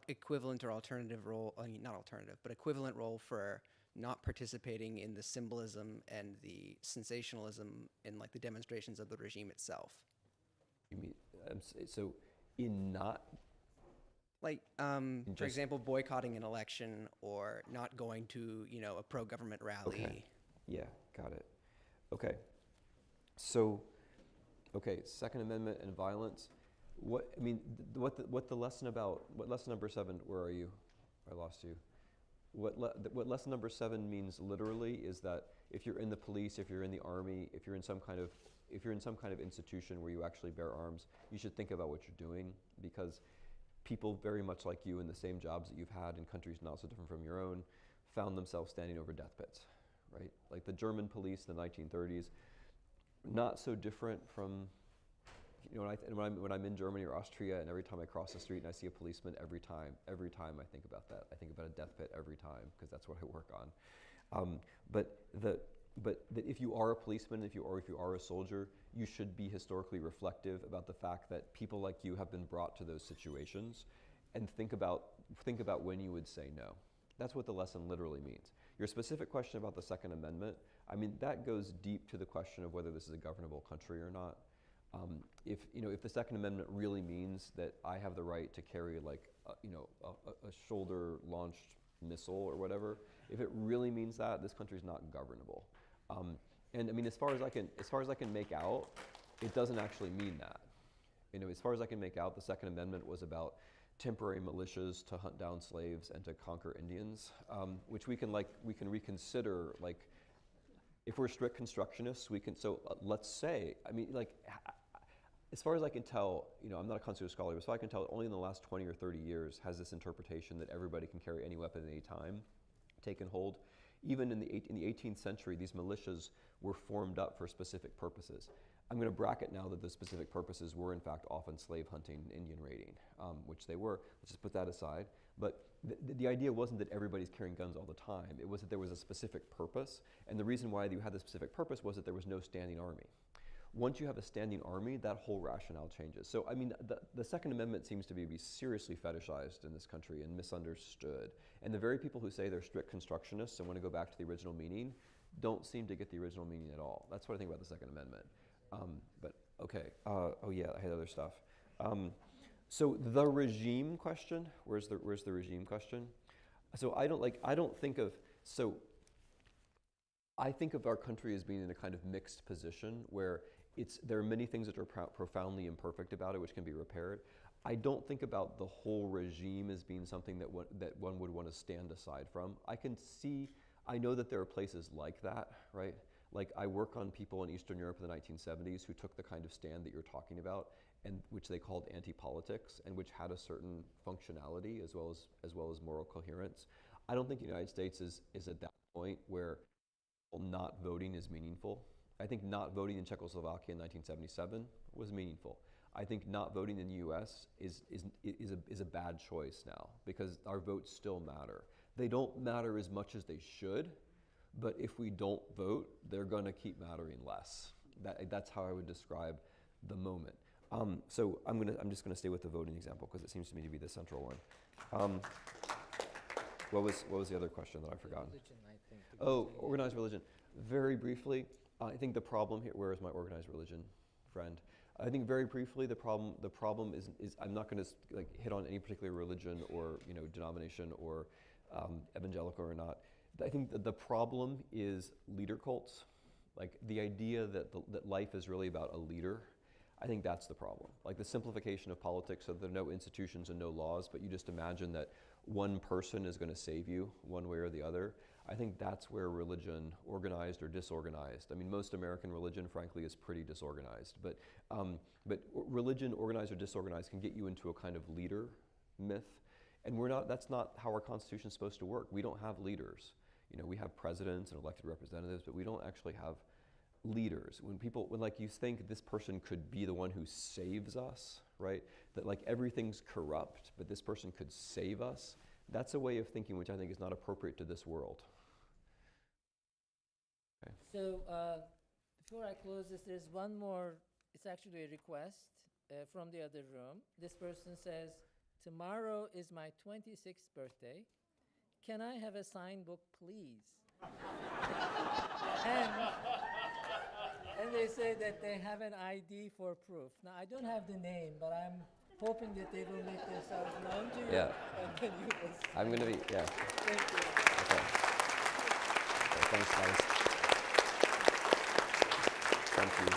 equivalent or alternative role, not alternative, but equivalent role for not participating in the symbolism and the sensationalism in like the demonstrations of the regime itself? You mean, so in not... Like, for example, boycotting an election or not going to, a pro-government rally. Okay. Yeah, got it. Okay. So, Second Amendment and violence. What lesson number 7, where are you? I lost you. What lesson number 7 means literally is that if you're in the police, if you're in the army, if you're in some kind of institution where you actually bear arms, you should think about what you're doing, because people very much like you in the same jobs that you've had in countries not so different from your own found themselves standing over death pits, right? Like the German police in the 1930s, not so different from you know, when I'm in Germany or Austria, and every time I cross the street and I see a policeman, every time I think about that. I think about a death pit every time because that's what I work on. But that if you are a policeman, if you are a soldier, you should be historically reflective about the fact that people like you have been brought to those situations, and think about when you would say no. That's what the lesson literally means. Your specific question about the Second Amendment, I mean, that goes deep to the question of whether this is a governable country or not. If the Second Amendment really means that I have the right to carry like a shoulder-launched missile or whatever, if it really means that, this country's not governable. And I mean, as far as I can make out, it doesn't actually mean that. As far as I can make out, the Second Amendment was about temporary militias to hunt down slaves and to conquer Indians, which we can reconsider. Like, if we're strict constructionists, we can. So let's say, I mean, like, as far as I can tell, I'm not a constitutional scholar, but as far as I can tell, only in the last 20 or 30 years has this interpretation that everybody can carry any weapon at any time taken hold. Even in the 18th century, these militias were formed up for specific purposes. I'm going to bracket now that the specific purposes were in fact often slave hunting and Indian raiding, which they were. Let's just put that aside. But the idea wasn't that everybody's carrying guns all the time. It was that there was a specific purpose. And the reason why you had the specific purpose was that there was no standing army. Once you have a standing army, that whole rationale changes. So, I mean, the Second Amendment seems to be seriously fetishized in this country and misunderstood. And the very people who say they're strict constructionists and want to go back to the original meaning don't seem to get the original meaning at all. That's what I think about the Second Amendment. But okay, oh yeah, I had other stuff. So the regime question, where's the regime question? So I think of our country as being in a kind of mixed position where there are many things that are profoundly imperfect about it, which can be repaired. I don't think about the whole regime as being something that one would want to stand aside from. I know that there are places like that, right? Like, I work on people in Eastern Europe in the 1970s who took the kind of stand that you're talking about, and which they called anti-politics, and which had a certain functionality as well as moral coherence. I don't think the United States is at that point where not voting is meaningful. I think not voting in Czechoslovakia in 1977 was meaningful. I think not voting in the U.S. is a bad choice now because our votes still matter. They don't matter as much as they should, but if we don't vote, they're going to keep mattering less. That's how I would describe the moment. So I'm just going to stay with the voting example because it seems to me to be the central one. What was the other question that I forgot? Religion, I think. Oh, organized religion. Very briefly, I think the problem here. Where is my organized religion friend? I think very briefly the problem is I'm not going to hit on any particular religion or denomination or evangelical or not. I think that the problem is leader cults, like the idea that life is really about a leader. I think that's the problem. Like the simplification of politics, so there are no institutions and no laws, but you just imagine that one person is going to save you one way or the other. I think that's where religion, organized or disorganized. I mean, most American religion, frankly, is pretty disorganized. But religion, organized or disorganized, can get you into a kind of leader myth. And that's not how our Constitution is supposed to work. We don't have leaders. We have presidents and elected representatives, but we don't actually have leaders. When you think this person could be the one who saves us, right? That like everything's corrupt, but this person could save us. That's a way of thinking which I think is not appropriate to this world. Okay. So before I close this, there's one more. It's actually a request from the other room. This person says, tomorrow is my 26th birthday. Can I have a signed book, please? And they say that they have an ID for proof. Now, I don't have the name, but I'm hoping that they will make themselves known to you. Yeah. And then you will sign. I'm going to be, yeah. Thank you. Okay. Thanks, guys. Thank you.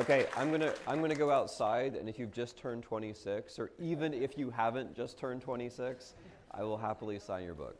Okay, I'm gonna go outside, and if you've just turned 26, or even if you haven't just turned 26, I will happily sign your book.